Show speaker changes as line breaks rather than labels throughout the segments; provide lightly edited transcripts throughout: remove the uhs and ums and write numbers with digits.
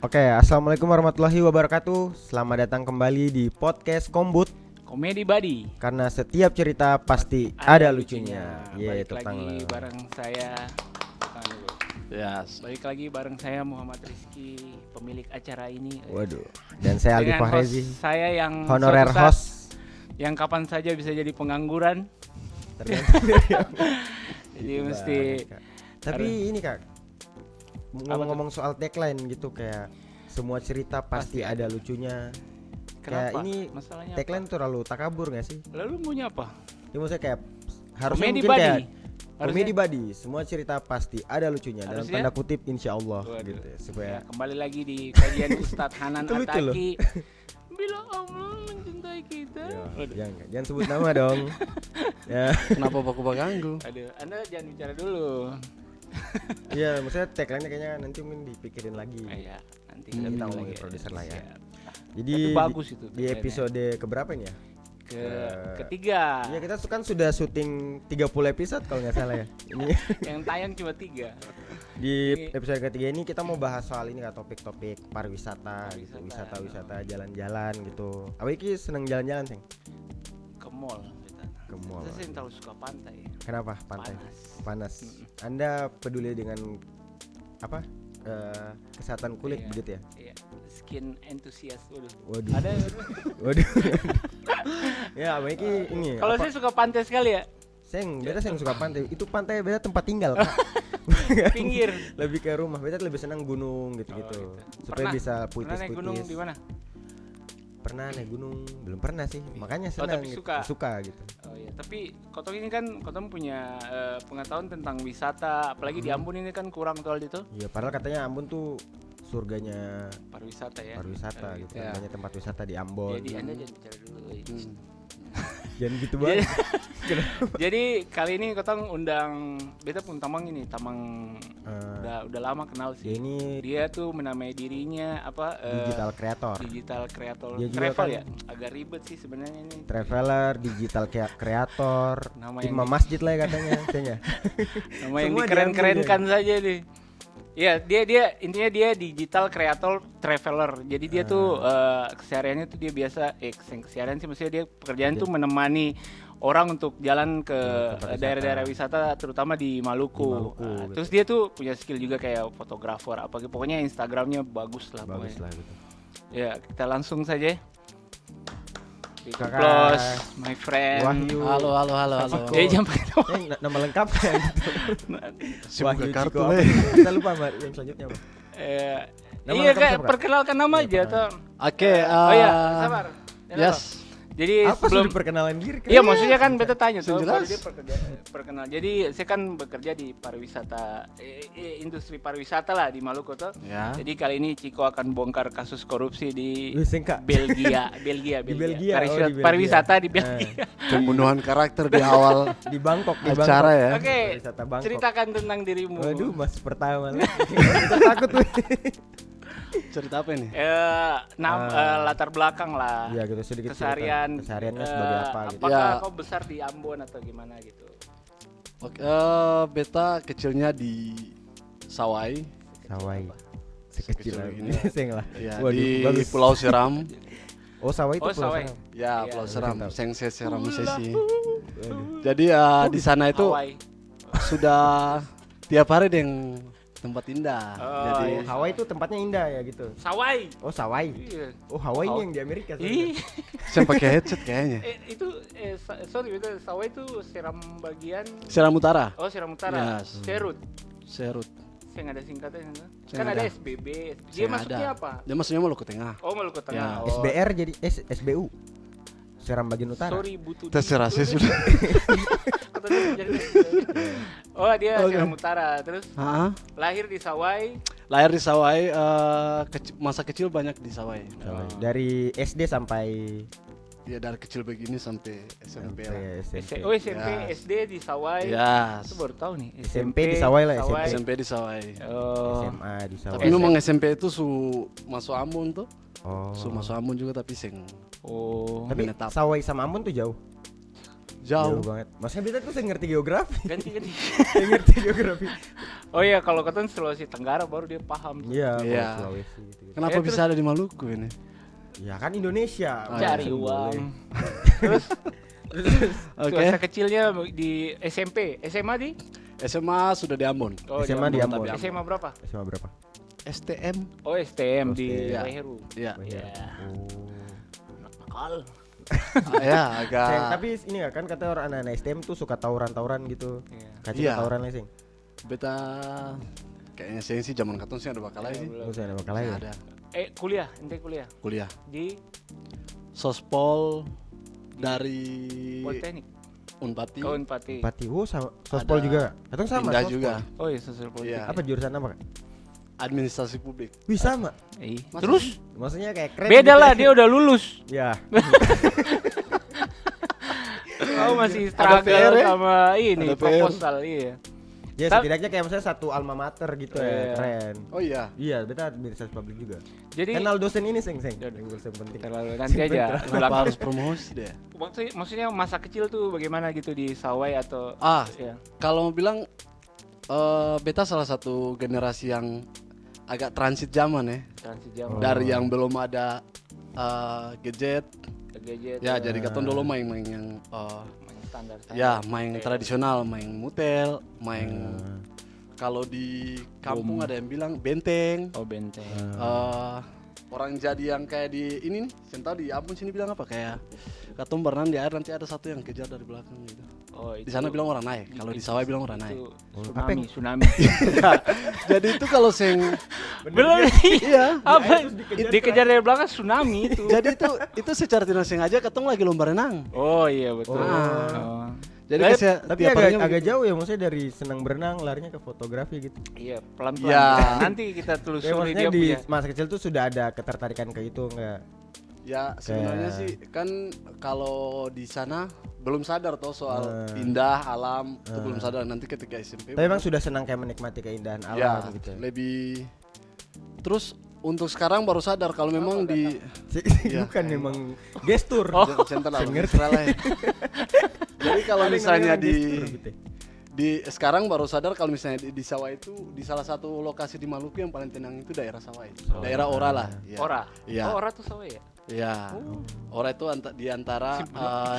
Oke, assalamualaikum warahmatullahi wabarakatuh. Selamat datang kembali di podcast Kombut.
Komedi Buddy.
Karena setiap cerita pasti ada lucunya.
Balik lagi bareng saya.
Yes.
Balik lagi bareng saya Muhammad Rizky, pemilik acara ini.
Waduh. Dan saya Aldi
Dengan
Fahrezi,
host saya yang
honorer
suatu saat
host.
yang kapan saja bisa jadi pengangguran.
Tergantung dari apa.
Jadi mesti.
Tapi ini Kak, ngomong-ngomong soal tagline gitu, kayak semua cerita pasti ada lucunya. Kayak
Kenapa?
ini
Masalahnya
tagline terlalu takabur gak sih?
apa? Lalu maunya apa?
Ya maksudnya kayak harusnya
Komedi
mungkin
Buddy.
kayak
Harusnya-
komedi buddy, semua cerita pasti ada lucunya dalam
Harusnya-
tanda kutip insya Allah
Waduh.
gitu ya, supaya
Ya, kembali lagi di kajian Ustadz Hanan
Itu lucu loh.
Ataki. Bila Allah mencintai kita.
ya,
Waduh.
jangan sebut nama dong. Ya,
Kenapa aku ganggu?
Aduh, Anda jangan bicara dulu.
iya maksudnya tagline-nya kayaknya nanti mungkin dipikirin lagi.
Iya, nanti
Kita
kita
ngomongin
lagi.
produser lah ya.
Siap.
Jadi
Tapi bagus itu
di
tagline-nya.
episode keberapa ini ya?
Ketiga.
Iya kita kan sudah syuting 30 episode kalau nggak salah ya. Ini
Yang tayang cuma 3.
di episode ketiga ini kita mau bahas soal ini kan, topik-topik pariwisata gitu,
Pariwisata.
wisata jalan-jalan gitu. Apa iki seneng jalan-jalan sih?
Ke mall kita.
Ke mall.
Saya sih tahu suka pantai.
Kenapa pantai?
Panas.
Panas. Anda peduli dengan apa? Kesehatan kulit
Iya.
begitu ya?
Iya, skin enthusiast.
Waduh.
Ada.
Waduh. Ya, apa iki ini?
Kalau
apa-
saya suka pantai sekali ya.
beda saya suka pantai. Itu pantai beda tempat tinggal, Kak.
Pinggir.
Lebih ke rumah. Beda lebih senang gunung gitu-gitu.
Oh, gitu.
Supaya
Pernah?
bisa
Pernah naik gunung
puitis-puitis.
di mana?
Pernah naik gunung, belum pernah sih. Makanya
Oh,
senang
tapi
gitu.
suka.
Suka gitu.
Oh iya, tapi Kotong ini kan Kotong punya pengetahuan tentang wisata, apalagi di Ambon ini kan kurang soal itu.
Iya, padahal katanya Ambon tuh surganya
Pariwisata ya.
pariwisata gitu.
ya.
Banyak tempat wisata di Ambon.
Jadi Anda jangan bicara dulu.
Jangan gitu banget.
Jadi kali ini Kotong undang beta pun tamang ini, tamang udah lama kenal
Ya
sih.
ini
Dia tuh menamai dirinya apa?
digital creator.
Digital creator.
Dia juga
Travel
kan-
ya. Agak ribet sih sebenarnya ini.
Traveler, digital creator,
Nama
imam
yang
masjid lah ya katanya, kayaknya.
Nama yang
Semua
dikeren-kerenkan saja deh. Iya, dia intinya dia digital creator traveler. Jadi dia tuh kesehariannya tuh dia biasa keseharian sih maksudnya dia pekerjaan tuh menemani orang untuk jalan ke
tempat wisata.
daerah-daerah wisata terutama di Maluku.
Di Maluku, gitu.
Terus dia tuh punya skill juga kayak fotografer apa gitu. Pokoknya Instagramnya bagus lah
Bagus
pokoknya.
lah gitu.
Ya, kita langsung saja. Big
Kakak
applause, my friend.
Wahyu.
Halo.
Sasiko.
Jangan pakai nama.
Nama lengkap kayak gitu.
Si buka kartu
Ciko apa?
lah.
Kita lupa Mbak, yang selanjutnya apa? Nama
Iya
lengkap
kak,
siapa, Kak?
perkenalkan nama aja atau
Oke.
oh iya, sabar. Jangan
Yes.
apa. Jadi
Apa
sebelum
sudah perkenalan diri?
iya maksudnya kan beta tanya tuh
Jelas.
baru dia perkenal. Jadi saya kan bekerja di pariwisata industri pariwisata lah di Maluku tuh.
Ya.
Jadi kali ini Ciko akan bongkar kasus korupsi di
Wih, Kak.
Belgia.
Di Belgia, oh, di Belgia.
Pariwisata di Belgia.
Pembunuhan karakter di awal
Di Bangkok, di
acara
Bangkok.
ya.
Oke,
Pariwisata Bangkok.
ceritakan tentang dirimu.
Waduh, mas pertama lah. Kita takut tuh.
Cerita apa ini?
Latar belakang lah.
Iya gitu sedikit
Keseharian
cerita. Kesehariannya sebagai apa gitu.
Apakah
Ya.
kau besar di Ambon atau gimana gitu?
Oke, beta kecilnya di Sawai.
Sawai. Sekecil
Sekecil
ini
ini.
seng lah.
Ya,
Waduh,
di
bagus.
Pulau Seram.
Oh, Sawai itu
Oh,
Pulau
Sawai.
Seram.
Ya,
Iya.
Pulau Seram.
Tahu.
Sengse Seram Sesi.
Waduh.
Jadi di sana itu
Hawaii.
sudah tiap hari yang tempat indah.
Oh,
Jadi
iya.
Hawaii itu tempatnya indah ya gitu.
Sawai.
Oh, Sawai.
Iya.
Oh, Hawaii ini
Oh.
yang di Amerika.
Ih,
saya pakai headset kayaknya.
itu sorry itu Sawai itu Seram bagian.
Seram Utara.
Oh, Seram Utara.
Yes.
Serut.
Serut.
Saya nggak ada singkatannya.
Saya
Kan
nggak
ada
ada.
SBB. Dia
Saya
maksudnya
ada.
apa?
Dia maksudnya Maluku Tengah.
Oh, Maluku Tengah.
Ya.
Oh.
SBR jadi SBU. Seram Bagian Utara.
Sorry butuh.
Terserah saya sudah.
Oh, dia
Oke.
Seram Utara. Terus
Hah?
lahir di Sawai.
Lahir di Sawai, masa kecil banyak di Sawai.
Sawai. Dari SD sampai
Ya dari kecil begini sampai SMP lah.
SMP.
Oh, SMP,
Ya.
SD di Sawai.
Yes.
Itu baru tahu nih.
SMP di Sawai lah, SMP.
SMP di Sawai.
Oh.
SMA di Sawai.
Tapi memang SMP itu masuk Ambon tuh.
Oh.
Masuk Ambon juga tapi
Oh.
Tapi
menetap.
Sawai sama Ambon tuh jauh.
Jauh.
Banget. Maksudnya kita tuh saya ngerti geografi.
Ganti.
Saya ngerti geografi.
Oh iya, kalau kata Sulawesi Tenggara baru dia paham.
Iya, kalau
Iya.
Sulawesi gitu.
Kenapa bisa ada di Maluku ini?
Ya kan Indonesia.
Cari
Boleh.
uang. Terus
Oke.
masa kecilnya di SMP, SMA di?
SMA sudah di Ambon.
Oh,
SMA di Ambon.
SMA berapa?
SMA berapa?
STM.
Oh, STM di
Iya.
Leheru.
Iya.
Ya.
Oh.
Nakal.
Ya agak.
Tapi ini nggak kan kata orang anak-anak STM tuh suka tawuran-tawuran gitu.
Iya.
Kasih
Iya.
tawuran lah sing.
Beta kayaknya saya sih zaman katong sih ada bakal
Iya,
sih.
Terus ada bakal ya.
Ada
Kuliah, ente kuliah
kuliah.
di
Sospol dari
Politeknik.
Unpati.
Oh, Unpati.
Pati, sama sospol
Ada
juga. Katong sama.
Pindah
sospol.
juga.
Oh iya, sosial politik.
Iya.
Apa jurusan apa kak?
Administrasi publik.
Wih sama.
Masa
Terus
Maksudnya kayak keren.
beda
gitu
lah,
ya.
dia udah lulus.
Ya.
Kau masih
Ada
struggle
PR ya?
sama ini
Ada PR.
proposal, iya.
Ya
Ta-
setidaknya kayak misalnya satu alma mater gitu
Iya.
ya, keren.
Oh iya.
Iya, betul administrasi publik juga.
Jadi
Kenal dosen ini seng.
Udah.
Yang dosen penting.
terlalu nanti aja.
Kenapa
Belakang.
harus promosi deh?
Maksudnya masa kecil tuh bagaimana gitu di Sawai atau ya.
Kalau mau bilang beta salah satu generasi yang agak transit zaman ya.
Transit jam
Oh.
Dari yang belum ada gadget.
gadget
Ya, jadi katong dulu main-main yang
main standar.
ya main tradisional, main mutel, main
Hmm.
kalau di kampung ada yang bilang benteng.
Oh, benteng.
Orang jadi yang kayak di ini nih, saya tahu di Ambon sini bilang apa kayak katong berenang di air nanti ada satu yang kejar dari belakang gitu.
Oh,
Di sana bilang orang naik, kalau di Sawai bilang orang naik.
itu
Apa
tsunami.
Jadi itu kalau sing
Belum
iya.
apa dikejar dari belakang tsunami itu.
Jadi itu secara tidak sengaja katong lagi lomba renang.
Oh iya betul.
Oh. Jadi
Tapi-
tiap
Tapi agak,
harinya
agak
begitu.
jauh ya, maksudnya dari senang berenang larinya ke fotografi gitu.
Iya, pelan-pelan.
Ya.
Nanti kita
Ya,
telusuri
maksudnya
dia
di
punya.
masa kecil tuh sudah ada ketertarikan ke itu enggak?
Ya sebenarnya
Kayak-
sih kan kalau di sana belum sadar toh soal
Hmm.
indah alam itu belum sadar nanti ketika SMP.
Tapi emang sudah senang kayak menikmati keindahan
ya
alam gitu.
lebih terus untuk sekarang baru sadar kalau memang di Iya.
Bukan memang gestur.
center lah,
Saya ngerti.
salah ya. Jadi kalau
Ada yang
misalnya
namanya gestur gitu.
di sekarang baru sadar kalau misalnya di Sawai itu di salah satu lokasi di Maluku yang paling tenang itu daerah Sawai. Daerah Ora lah. Ya.
Ora.
Iya.
Oh, Ora tuh Sawai ya?
Ya. Ora itu di antara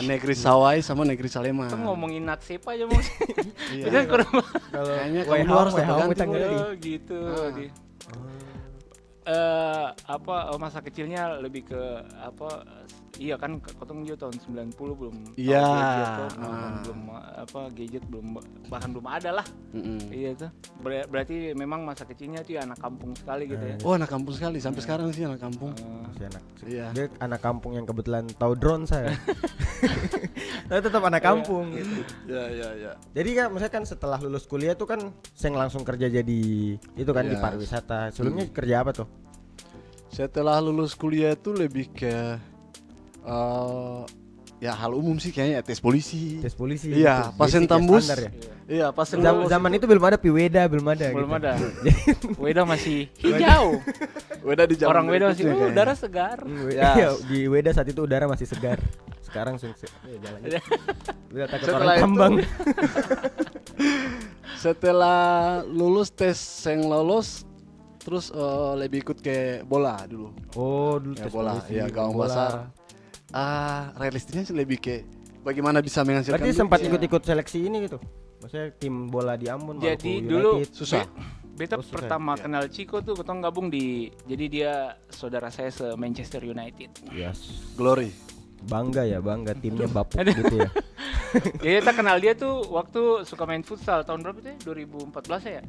negeri Sawai sama negeri Salema.
Kita ngomongin Natsepa aja mau.
Iya.
Kita kurang.
Kalau
Kayaknya
WHO
kamu harus
WHO
ganti,
kita ngerti.
Oh, gitu. Di- masa kecilnya lebih ke apa? Iya kan ketemu juga tahun 90 belum. tahu
Iya.
gadget tuh, belum gadget belum bahkan belum ada lah.
Mm-mm.
Iya tuh. Berarti memang masa kecilnya tuh ya anak kampung sekali gitu ya.
Oh anak kampung sekali sampai sekarang sih anak kampung.
Si anak.
Iya.
Dia anak kampung yang kebetulan tahu drone saya. Tapi tetap anak kampung gitu.
Ya.
Jadi kan misalnya kan setelah lulus kuliah tuh kan saya langsung kerja jadi itu kan di
Iya.
pariwisata. Sebelumnya kerja apa tuh?
Setelah lulus kuliah itu lebih ke ya hal umum sih kayaknya tes polisi.
Tes polisi.
Iya,
gitu.
pasien
Basic ya,
tembus.
standar ya.
Iya, pas
Zaman itu belum ada Piweda, belum ada.
Belum
gitu.
ada. Weda masih hijau.
Weda di zaman
Orang Weda masih
berikutnya kayaknya.
udara segar.
Ya.
Iya, di Weda saat itu udara masih segar. Sekarang jalan. Udah takut
Setelah
orang
itu-
tambang.
Setelah lulus tes yang lolos terus lebih ikut ke bola dulu.
Oh, dulu
Ya
tes
bola,
polisi,
ya gawang
bola.
besar. Realistisnya sih lebih ke bagaimana bisa menghasilkan
Berarti
duit.
sempat
Iya.
ikut-ikut seleksi ini gitu. Maksudnya tim bola di Ambon.
Jadi
Maluku
dulu
United.
susah.
Beta
Oh, susah.
pertama
Ya.
kenal Chico tuh ketong gabung di, jadi dia saudara saya se Manchester United.
Yes.
Glory.
Bangga ya, bangga timnya bapuk
Aduh.
gitu ya.
Ya kita kenal dia tuh waktu suka main futsal tahun berapa tuh? 2014 ya?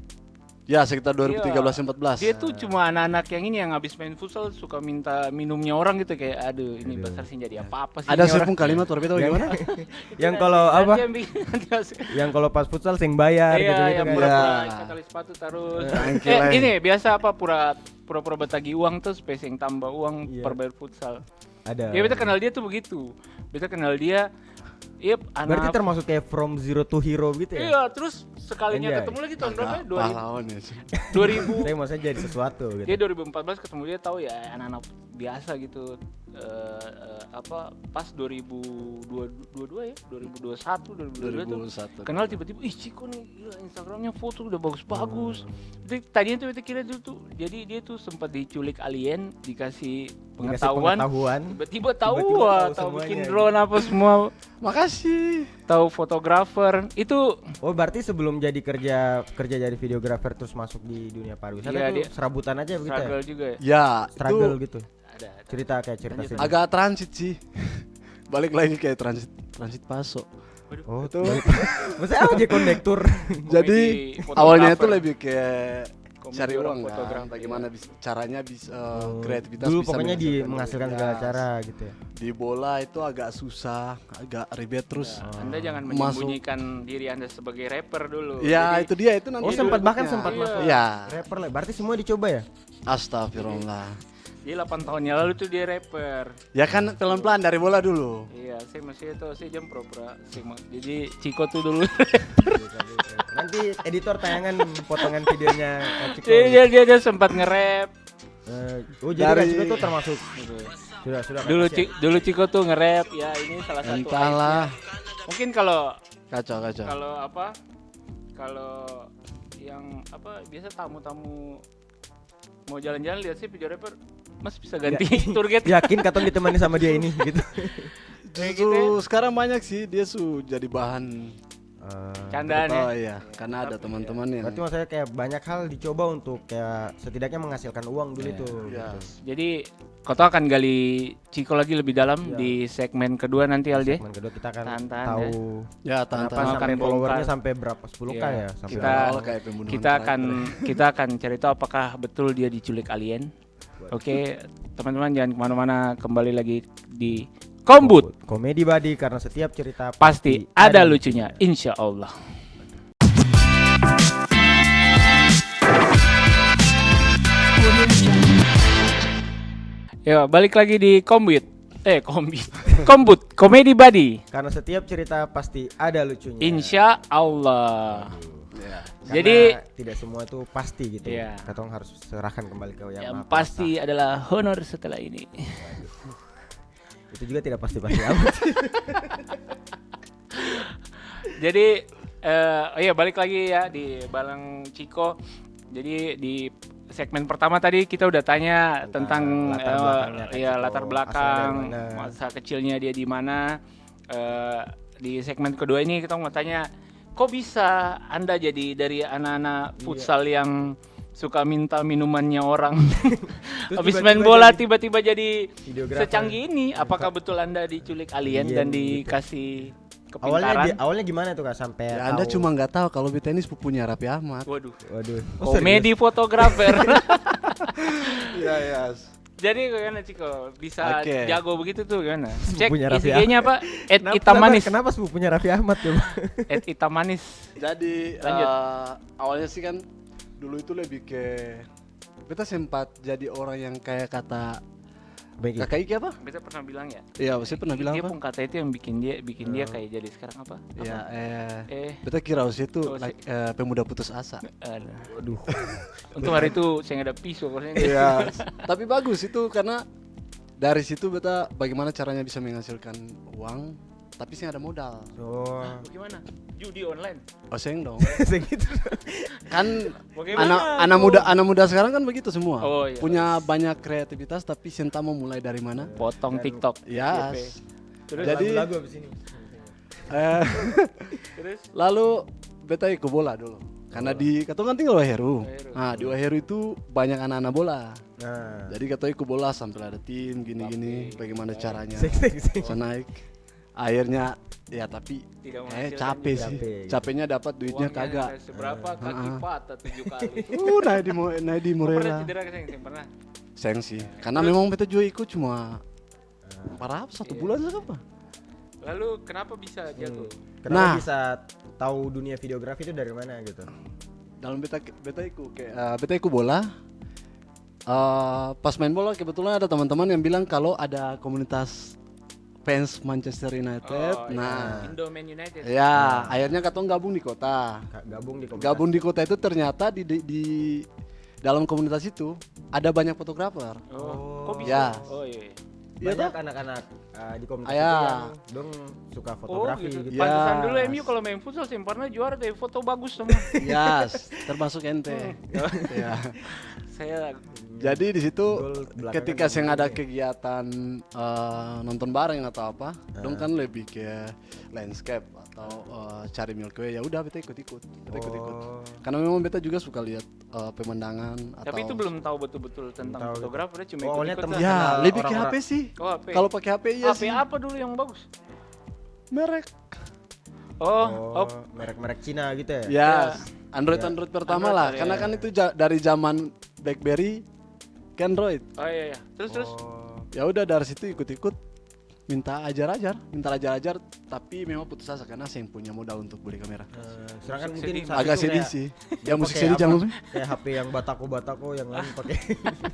Ya sekitar 2013-14.
Dia tuh cuma anak-anak yang ini yang habis main futsal suka minta minumnya orang gitu kayak aduh ini
Aduh.
besar sih jadi apa-apa sih.
Ada
ini orang.
sepung kalimat berbeda bagaimana?
Yang kalau
Nanti
apa?
yang bikin-
Yang kalau pas futsal sing bayar
Iya,
gitu-gitu
yang
kan.
pura-pura
Ya.
ikat tali sepatu terus.
Angke lain.
Ini biasa apa pura-pura bertagi uang terus spesing tambah uang
Iya.
per bayar futsal.
Ada.
Ya beta kenal dia tuh begitu. Beta kenal dia
Berarti termasuk kayak from zero to hero gitu ya?
Iya, terus sekalinya
Anjay.
ketemu lagi tahun berapa? ya?
Pahlawan ya sih.
2000.
Saya maksudnya jadi sesuatu gitu.
Dia 2014 ketemu dia tahu ya anak-anak biasa gitu. Pas 2022 ya, 2021, 2022 tuh
2001.
kenal tiba-tiba, ih Ciko nih, gila, Instagramnya foto udah bagus-bagus. Jadi tadinya tuh kita kira tuh, jadi dia tuh sempat diculik alien, dikasih pengetahuan, tiba-tiba tahu bikin
semuanya.
drone apa semua,
Makasih.
tahu fotografer itu.
Oh berarti sebelum jadi kerja jadi videografer terus masuk di dunia pariwisata
Iya,
itu
dia
serabutan aja begitu ya?
struggle juga ya.
Ya,
Struggle
itu
gitu.
Ada.
Cerita
Lanjut.
sedikit.
agak transit sih. Balik lagi kayak transit paso.
Oh
Itu
maksudnya apa aja kondektur?
jadi
fotografer.
awalnya itu lebih kayak
Komedi
cari
orang
uang kan.
fotografer.
Bagaimana caranya bisa kreativitas
Dulu
bisa
pokoknya menghasilkan segala
Yes.
cara gitu ya.
Di bola itu agak susah, agak ribet terus.
Anda jangan
Masuk.
menyembunyikan diri Anda sebagai rapper dulu.
Ya
Jadi,
itu dia itu nanti.
Oh sempat bahkan
berikutnya.
sempat
Iya.
masuk
Ya,
rapper lah. Berarti semua dicoba ya?
astagfirullah.
Jadi 8 tahun yang lalu tuh dia rapper.
Ya kan pelan-pelan dari bola dulu.
Iya, saya masih itu saya jam pura-pura jadi Ciko tuh dulu.
Nanti editor tayangan potongan videonya Ciko.
dia sempat nge-rap.
Oh jadi
Dari-
Ciko itu termasuk sudah
Dulu Ciko tuh nge-rap ya, ini salah satu
Entahlah,
aibnya. Mungkin kalau
kacau.
kalau yang biasa tamu-tamu mau jalan-jalan lihat sih video rapper, Mas bisa ganti tour guide.
yakin katong ditemani sama dia ini gitu.
Kayak gitu ya.
Justru sekarang banyak sih dia jadi bahan.
Candaan ya.
Oh iya, karena ada teman-teman yang.
Berarti maksudnya kayak banyak hal dicoba untuk kayak setidaknya menghasilkan uang dulu itu.
Ya.
Jadi Koto akan gali Ciko lagi lebih dalam
Iya.
di segmen kedua nanti Aldi.
Segmen kedua kita akan
Tahan-tahan
tahu
Ya,
kenapa
tantangan.
akan
sampai followernya
bongkar.
sampai berapa 10k
Iya.
ya sampai
Kita-
Awal kayak pembunuhan
kita akan
terakhir.
cari tahu apakah betul dia diculik alien. Oke, teman-teman jangan kemana-mana, kembali lagi di Kombut.
Komedi Badi karena setiap cerita
Pasti ada lucunya, insya Allah. Ya, balik lagi di Kombut. Kombut, Komedi Badi.
Karena setiap cerita pasti ada lucunya.
Insya Allah.
Ya.
Karena
Jadi
tidak semua itu pasti gitu.
Iya.
Katong harus serahkan kembali ke yang
yang
Maha
pasti adalah honor setelah ini.
Kuasa. Itu juga tidak pasti-pasti amat.
Jadi balik lagi ya di Balang Ciko. Jadi di segmen pertama tadi kita udah tanya tentang
latar belakangnya Kak Ciko,
latar
asalnya
belakang,
dari mana.
masa kecilnya dia di mana. Di segmen kedua ini kita mau tanya, kok bisa Anda jadi dari anak-anak futsal yang suka minta minumannya orang, habis main bola tiba-tiba jadi
videografer.
secanggih ini? Apakah betul Anda diculik alien dan
Gitu.
dikasih kepintaran?
Awalnya gimana tuh Kak sampai
Ya, Anda
tahu?
cuma nggak tahu kalau Beta ini sepupunya Raffi Ahmad.
Waduh.
Waduh.
Komedi fotografer.
Iya, ya.
Jadi gimana Ciko? Bisa
Oke.
jago begitu tuh gimana? Cek
Sepupunya Raffi
IG-nya apa? @itamanis.
Kenapa sepupunya Raffi Ahmad coba?
@itamanis.
Jadi
Lanjut.
awalnya sih kan dulu itu lebih ke Beta sempat jadi orang yang kayak kata
Baik.
Kakak Iki apa?
Beta pernah bilang ya.
Iya, saya pernah bilang
Dia
apa?
pun kata itu yang bikin dia kayak jadi sekarang apa?
Ya,
Apa?
Beta kira usia itu
Oh,
pemuda putus asa.
Aduh.
Waduh.
Untuk hari itu saya nggak ada pisau maksudnya.
Iya. Tapi bagus itu karena dari situ Beta bagaimana caranya bisa menghasilkan uang tapi saya ada modal.
Oh.
Bagaimana? Judi online.
Oseng dong.
Segitu.
Kan
Bagaimana
anak muda sekarang kan begitu semua.
Oh, iya.
Punya banyak kreativitas tapi entah mau mulai dari mana.
Potong TikTok.
Ya.
DP. Terus
Jadi-
lagu abis ini.
Eh,
terus
lalu Beta ikut bola dulu. Karena di Katong kan tinggal Waheru.
Waheru.
Nah, di Waheru itu banyak anak-anak bola.
Nah.
Jadi Katong ikut bola sampai ada tim gini-gini, bagaimana caranya
Sing.
bisa naik. Akhirnya ya tapi
tidak menghasilkan
capek
juga.
sih.
Capek.
Capeknya dapat duitnya
Uangnya
kagak.
seberapa kaki patah 7 kali.
Naik di
Kok pernah
Morela.
cedera kesini? Pernah.
Sayang sih. Karena memang Beta juga ikut cuma berapa 1 bulan saja apa?
Lalu kenapa bisa jago?
Kenapa
Nah.
bisa tahu dunia videografi itu dari mana gitu?
Dalam beta ikut kayak beta ikut bola. Pas main bola kebetulan ada teman-teman yang bilang kalau ada komunitas fans Manchester United.
Oh,
Nah,
Indoman United.
ya akhirnya katong gabung di kota.
Gabung di komunitas.
Gabung di kota itu ternyata di dalam komunitas itu ada banyak fotografer.
Oh, kok bisa?
Ya.
Oh iya.
Iya
Banyak
toh?
anak-anak di komunitas
Ya.
itu yang dong suka
Oh
fotografi
gitu.
gitu.
Ya.
Pantesan dulu MU kalau main futsal pernah juara dari foto bagus semua.
Yes, termasuk ente. Ya.
Saya
Jadi di situ
Gol belakangan
ketika
yang
saya ada
gol ya.
kegiatan nonton bareng atau apa, dong kan lebih ke landscape atau cari Milky Way, ya udah beta ikut-ikut.
Oh.
Karena memang beta juga suka lihat pemandangan atau
tapi itu belum tahu betul-betul tentang
tahu.
fotografer, dia cuma
Oh, awalnya
ikut-ikut.
temen.
lah.
ya
Kenal
lebih ke HP
orang-orang.
sih.
Oh, HP.
Kalau pakai HP iya
HP
sih.
apa dulu yang bagus?
Merek.
Oh,
merek-merek Cina gitu ya.
Ya,
Ya.
Android pertama
Android,
lah.
ya.
Karena kan itu dari zaman BlackBerry ke Android.
Oh iya iya. Terus
Oh.
Ya udah dari situ ikut-ikut minta ajar-ajar, tapi memang putus asa karena saya yang punya modal untuk beli kamera.
Sedangkan
Sedih.
mungkin saat
Agak
itu
sedih
kayak-
sih.
dia
Ya musik
pakai
sedih
apa?
jangan lupa.
Kayak HP yang batako, yang lain pakai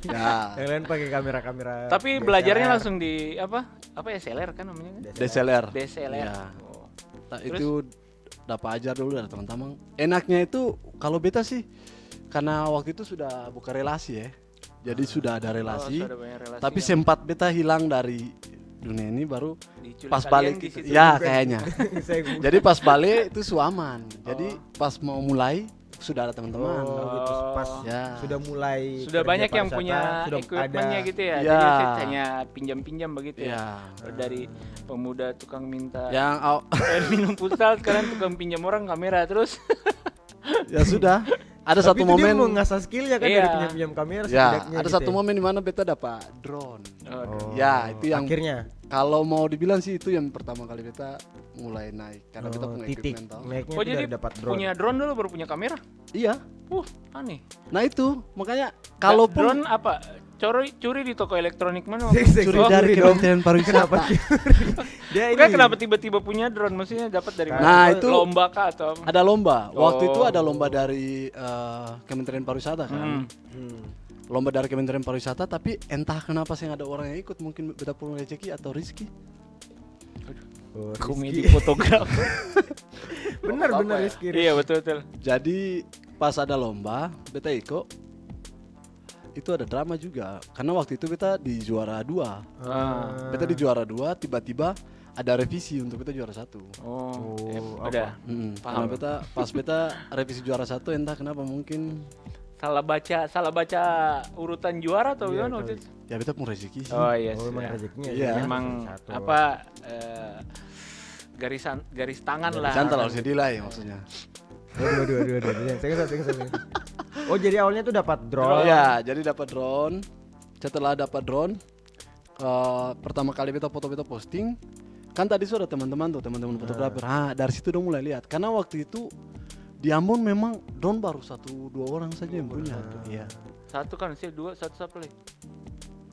Ya,
yang lain pakai kamera-kamera.
tapi
DSLR.
belajarnya langsung di apa? Apa ya, SLR kan namanya? kan?
DSLR.
DSLR.
Ya.
Oh.
Nah,
Terus?
itu dapat ajar dulu dari teman-teman. Enaknya itu kalau beta sih karena waktu itu sudah buka relasi ya. Jadi sudah ada relasi.
Oh, sudah banyak relasi
Tapi
kan?
sempat beta hilang dari dunia ini baru
Diculik
pas
kalian
balik
di
gitu.
situ.
Ya
Bukan.
kayaknya.
Saya bukan.
Jadi pas balik itu suaman. Jadi
Oh.
pas mau mulai sudah ada teman-teman.
Oh, gitu. Pas
Ya.
sudah mulai
Sudah
kerja
banyak yang
pariwisata,
punya
sudah
equipmentnya
ada.
gitu ya.
Ya.
Jadi hanya pinjam-pinjam begitu ya.
Ya.
Dari pemuda tukang minta
Yang
air minum futsal, sekarang tukang pinjam orang kamera terus.
ya sudah. Ada
Tapi
satu
itu dia
momen.
mengasah skillnya kan
Iya.
dari pinjam kamera
Ya,
setidaknya
ada
gitu
satu
ya.
momen di mana beta dapat drone.
Oh,
Ya, itu yang
akhirnya
kalau mau dibilang sih itu yang pertama kali beta mulai naik karena beta punya
titik
equipment tau.
naiknya
Oh
itu
jadi
dari dapat drone.
punya drone dulu baru punya kamera?
Iya.
Aneh.
Nah itu makanya kalaupun
drone apa? Curi di toko elektronik mana?
curi
Oh,
dari
dong.
Kementerian Pariwisata.
Kenapa? Dia ini
Enggak, kenapa tiba-tiba punya drone? Maksudnya dapat dari mana?
Nah, itu
lomba kah atau apa?
ada lomba. Waktu itu
Oh.
ada lomba dari Kementerian Pariwisata kan.
Hmm.
Lomba dari Kementerian Pariwisata tapi entah kenapa sih ada orang yang ikut, mungkin beta punya rezeki atau rezeki.
Oh,
Komedi
Rizky.
fotografer.
Bener
Apa ya?
Rizky.
Iya betul.
Jadi pas ada lomba beta ikut, itu ada drama juga karena waktu itu beta di juara 2. Beta di juara 2 tiba-tiba ada revisi untuk beta juara 1.
Oh,
Oh,
udah.
apa?
Karena pas beta revisi juara 1 entah kenapa mungkin
Salah baca urutan juara atau
Iya,
gimana waktu
kali.
itu?
ya beta pun rezeki sih.
Oh iya
Oh,
sih.
memang
Ya.
rezekinya.
Iya.
ya.
Memang
Satu.
apa garis tangan lah.
Santai harus dinilai maksudnya.
Aduh. Saya. Oh, jadi awalnya tuh dapat drone.
Ya, jadi dapat drone. Setelah dapat drone, pertama kali beta posting. Kan tadi sudah teman-teman fotografer. Dari situ dong mulai lihat. Karena waktu itu di Ambon memang drone baru 1-2 orang saja yang punya. Iya.
Satu kan sih, dua, satu siapa lagi?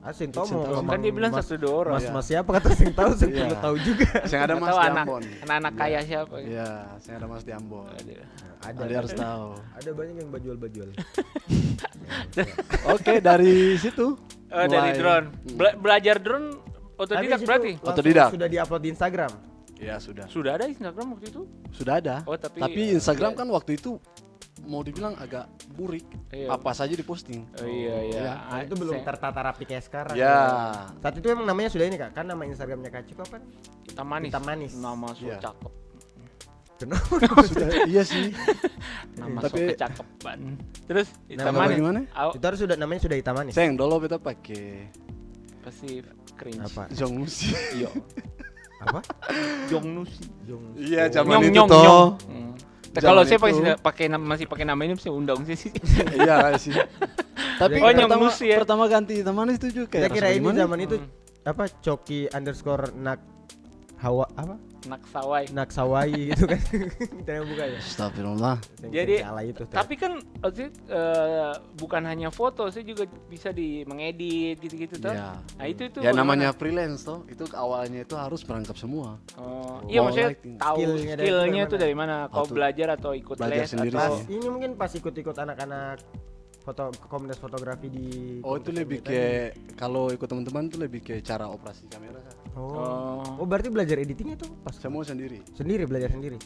Asing tahu
Sing
mau
tahu.
ngomong
Kan dia bilang
mas,
1-2 orang.
Mas
Iya.
mas siapa kata sing tahu sing
Iya.
perlu tahu juga.
Saya ada
Nggak
Mas
tahu
di
anak,
Ambon.
anak kaya siapa?
Iya, saya ada Mas di Ambon.
Aduh.
Ada
Jadi harus tahu.
Ada banyak yang bajual.
Oke, dari situ.
Oh, dari
mulai-
drone. Belajar drone otodidak
Habis itu
berarti?
langsung
Otodidak.
Sudah diupload di Instagram.
Ya sudah.
Sudah ada Instagram waktu itu?
Sudah ada.
Oh, tapi
Instagram kan waktu itu mau dibilang agak burik.
Iya.
Apa saja diposting.
Oh, iya.
Nah, itu belum tertata rapi kayak sekarang.
Ya.
Saat itu emang namanya sudah ini Kak. Kan nama Instagramnya Kak Ciko apa?
Hitam manis.
Hitam manis.
Nama so
Iya.
cakep.
Kenapa?
Sudah, iya sih.
Nama so
Tapi-
kecakepan. Terus hitam
Nama
manis.
gimana?
Itu harus sudah namanya sudah Hitam Manis.
Seng, dulu beta pakai
Pasti cringe.
Apa?
Jongnusi.
Iya.
Apa?
Jongnusi.
Jung.
Iya,
Oh.
zaman
Nyong,
itu
nyong,
toh.
nyong.
Zaman
Kalau saya
itu.
masih pakai nama ini sih undang sih.
Iya sih. Tapi
Oh,
pertama,
Jongnusi ya.
pertama ganti teman itu juga
Kita
kayak
kira
rasa
ini
gimana?
zaman itu apa? Coki_nak Hawa apa?
Naksawai.
Nak Sawai gitu kan. Kita yang buka ya.
Astagfirullah.
Jadi,
salah itu.
Tapi kan maksudnya, bukan hanya foto, saya juga bisa mengedit gitu-gitu toh.
Iya.
Nah, itu
Ya
bagaimana?
namanya freelance toh. Itu awalnya itu harus merangkap semua.
Oh, iya
Mau
maksudnya
lighting.
tahu
Skillnya dari
skillnya
mana?
tuh dari mana? Kau
Atau
belajar atau ikut
belajar
les
sendiri
atau
sih.
Ini mungkin pas ikut-ikut anak-anak komunitas fotografi di.
Oh itu lebih ke kalau ikut teman-teman tuh lebih ke cara operasi kamera.
Oh, berarti belajar editingnya tuh pas
Semua sendiri.
sendiri, belajar sendiri.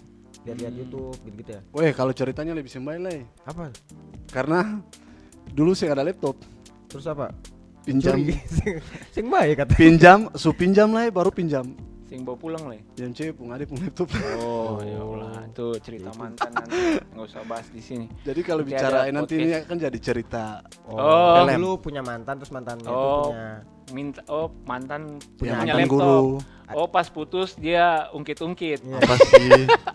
Lihat YouTube gitu ya.
Weh kalau ceritanya lebih sembay lah.
Apa?
Karena dulu saya ada laptop.
Terus apa?
Pinjam,
Curi. Sing baik kata.
pinjam lah baru pinjam.
Sing bawa pulang lah.
Yang cewek pun ada pun laptop.
Oh, ya Allah, itu cerita mantan nanti nggak usah bahas di sini.
Jadi kalau
Nanti
bicara
ada
nanti ini
podcast.
kan jadi cerita.
Oh.
Film.
Dulu punya mantan, terus mantannya itu
Oh,
punya.
mantan
Punya
punya
mantan
laptop.
guru.
Oh, pas putus dia ungkit-ungkit.
Iya.
Apa sih?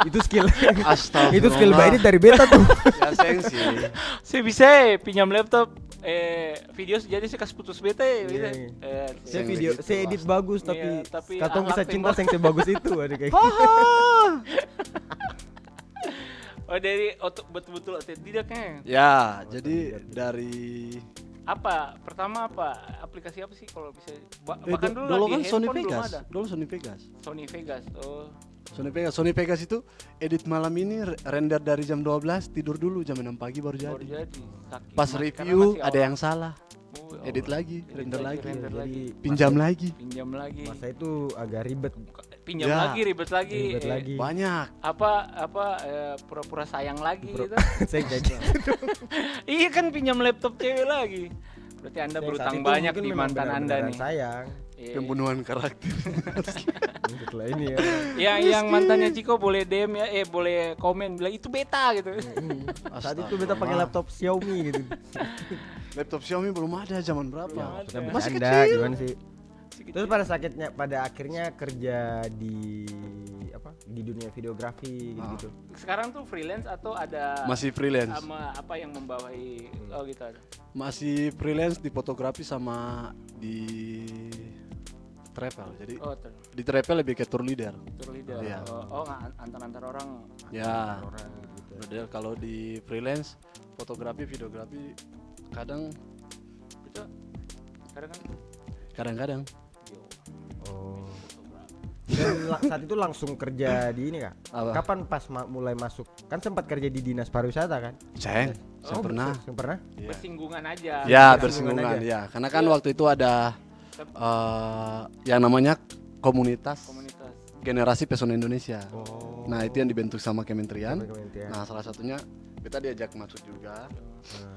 Itu skill.
Astagfirullah.
Itu skill by edit dari beta tuh.
Ya sensi.
Saya bisa pinjam laptop video jadi saya kasih putus beta ya.
Iya. Saya
Yang
video,
begitu,
saya edit bagus tapi,
Iya, tapi
katong
akhlak
bisa
yang
cinta
bagus.
yang sebagus itu ada kayak.
Oh, dari betul-betul otodidaknya.
Ya, jadi dari
Apa? Pertama apa? Aplikasi apa sih kalau bisa? Bahkan dulu,
dulu
lagi
kan Sony
handphone belum
Vegas.
ada.
Dulu Sony Vegas.
Sony Vegas. Oh.
Sony Vegas itu edit malam ini render dari jam 12 tidur dulu jam 6 pagi baru
Baru
jadi.
jadi. Saking
Pas
karena
review
masih
ada
awal.
yang salah.
Oh, ya
Edit
Allah.
lagi, render lagi,
render
Jadi
lagi.
pinjam lagi.
Pinjam lagi.
Masa itu agak ribet.
Pinjam
Ya.
lagi, ribet lagi.
Ribet lagi.
Banyak.
Pura-pura sayang lagi gitu.
Saya kayak gitu.
Iya kan pinjam laptop cewek lagi. Berarti Anda
Saat
berutang
itu
banyak
mungkin
di
memang
mantan Anda
benar-benar
nih.
sayang.
Iya.
Pembunuhan karakter.
Setelah ini ya.
Yang mantannya Ciko boleh DM ya, boleh komen bilang itu beta gitu.
Saat itu beta pakai laptop Xiaomi gitu.
Laptop Xiaomi belum ada zaman berapa?
Belum ada.
Kita
Masih
bercanda,
kecil.
gimana sih? Terus pada akhirnya kerja di apa? Di dunia videografi gitu.
Sekarang tuh freelance atau ada
Masih freelance.
sama apa yang membawahi gitu ada.
Masih freelance di fotografi sama di travel. Jadi di travel lebih ke tour leader.
Tour leader.
Iya.
Antar-antar orang.
Ya.
Orang gitu.
Model kalau di freelance fotografi, videografi kadang
Itu kadang-kadang
kadang-kadang
Oh. Dan saat itu langsung kerja di ini Kak?
Apa?
Kapan pas mulai masuk? Kan sempat kerja di dinas pariwisata kan?
saya pernah.
Yang pernah?
Iya.
bersinggungan aja.
Ya
bersinggungan
bersinggungan
aja.
ya. Karena kan waktu itu ada yang namanya komunitas generasi pesona Indonesia.
Oh.
Nah itu yang dibentuk sama kementerian.
Kementerian.
Nah salah satunya kita diajak masuk juga.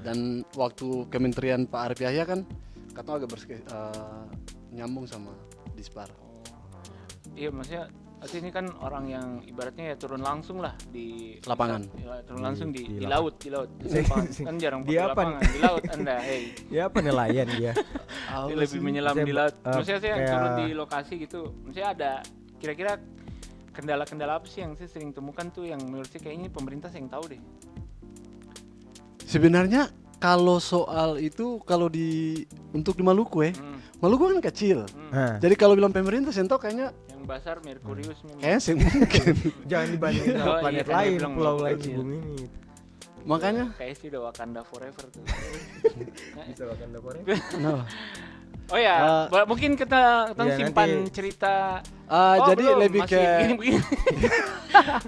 Dan waktu kementerian Pak Arif Yahya kan katanya agak nyambung sama Dispar.
Iya, maksudnya artinya ini kan orang yang ibaratnya ya turun langsung lah di
Lapangan.
Ya, turun langsung di
lapangan.
laut, di laut. Di lapangan. Kan jarang
Dia
pakai
apa
lapangan, di laut Anda, hey.
Ya apa nelayan dia?
Dia lebih menyelam
Saya
di laut. Maksudnya saya
kayak-
turun di lokasi gitu. Maksudnya ada kira-kira kendala-kendala apa sih yang saya sering temukan tuh yang menurut saya kayaknya pemerintah yang tahu deh.
Sebenarnya kalau soal itu kalau untuk di Maluku Maluku kan kecil.
Nah,
Jadi kalau bilang pemerintah saya tahu kayaknya
Yang Basar, Merkurius,
kayaknya sih mungkin.
jangan dibandingin sama
Oh,
planet
iya, kan dia
lain,
bilang
pulau
Maluku
lain di
kecil.
bumi ini.
Makanya
kayak sih udah Wakanda forever tuh.
Bisa Wakanda forever.
no.
Oh ya, mungkin kita
Iya,
simpan
nanti-
cerita.
Jadi
belum,
lebih
masih
ke
begini.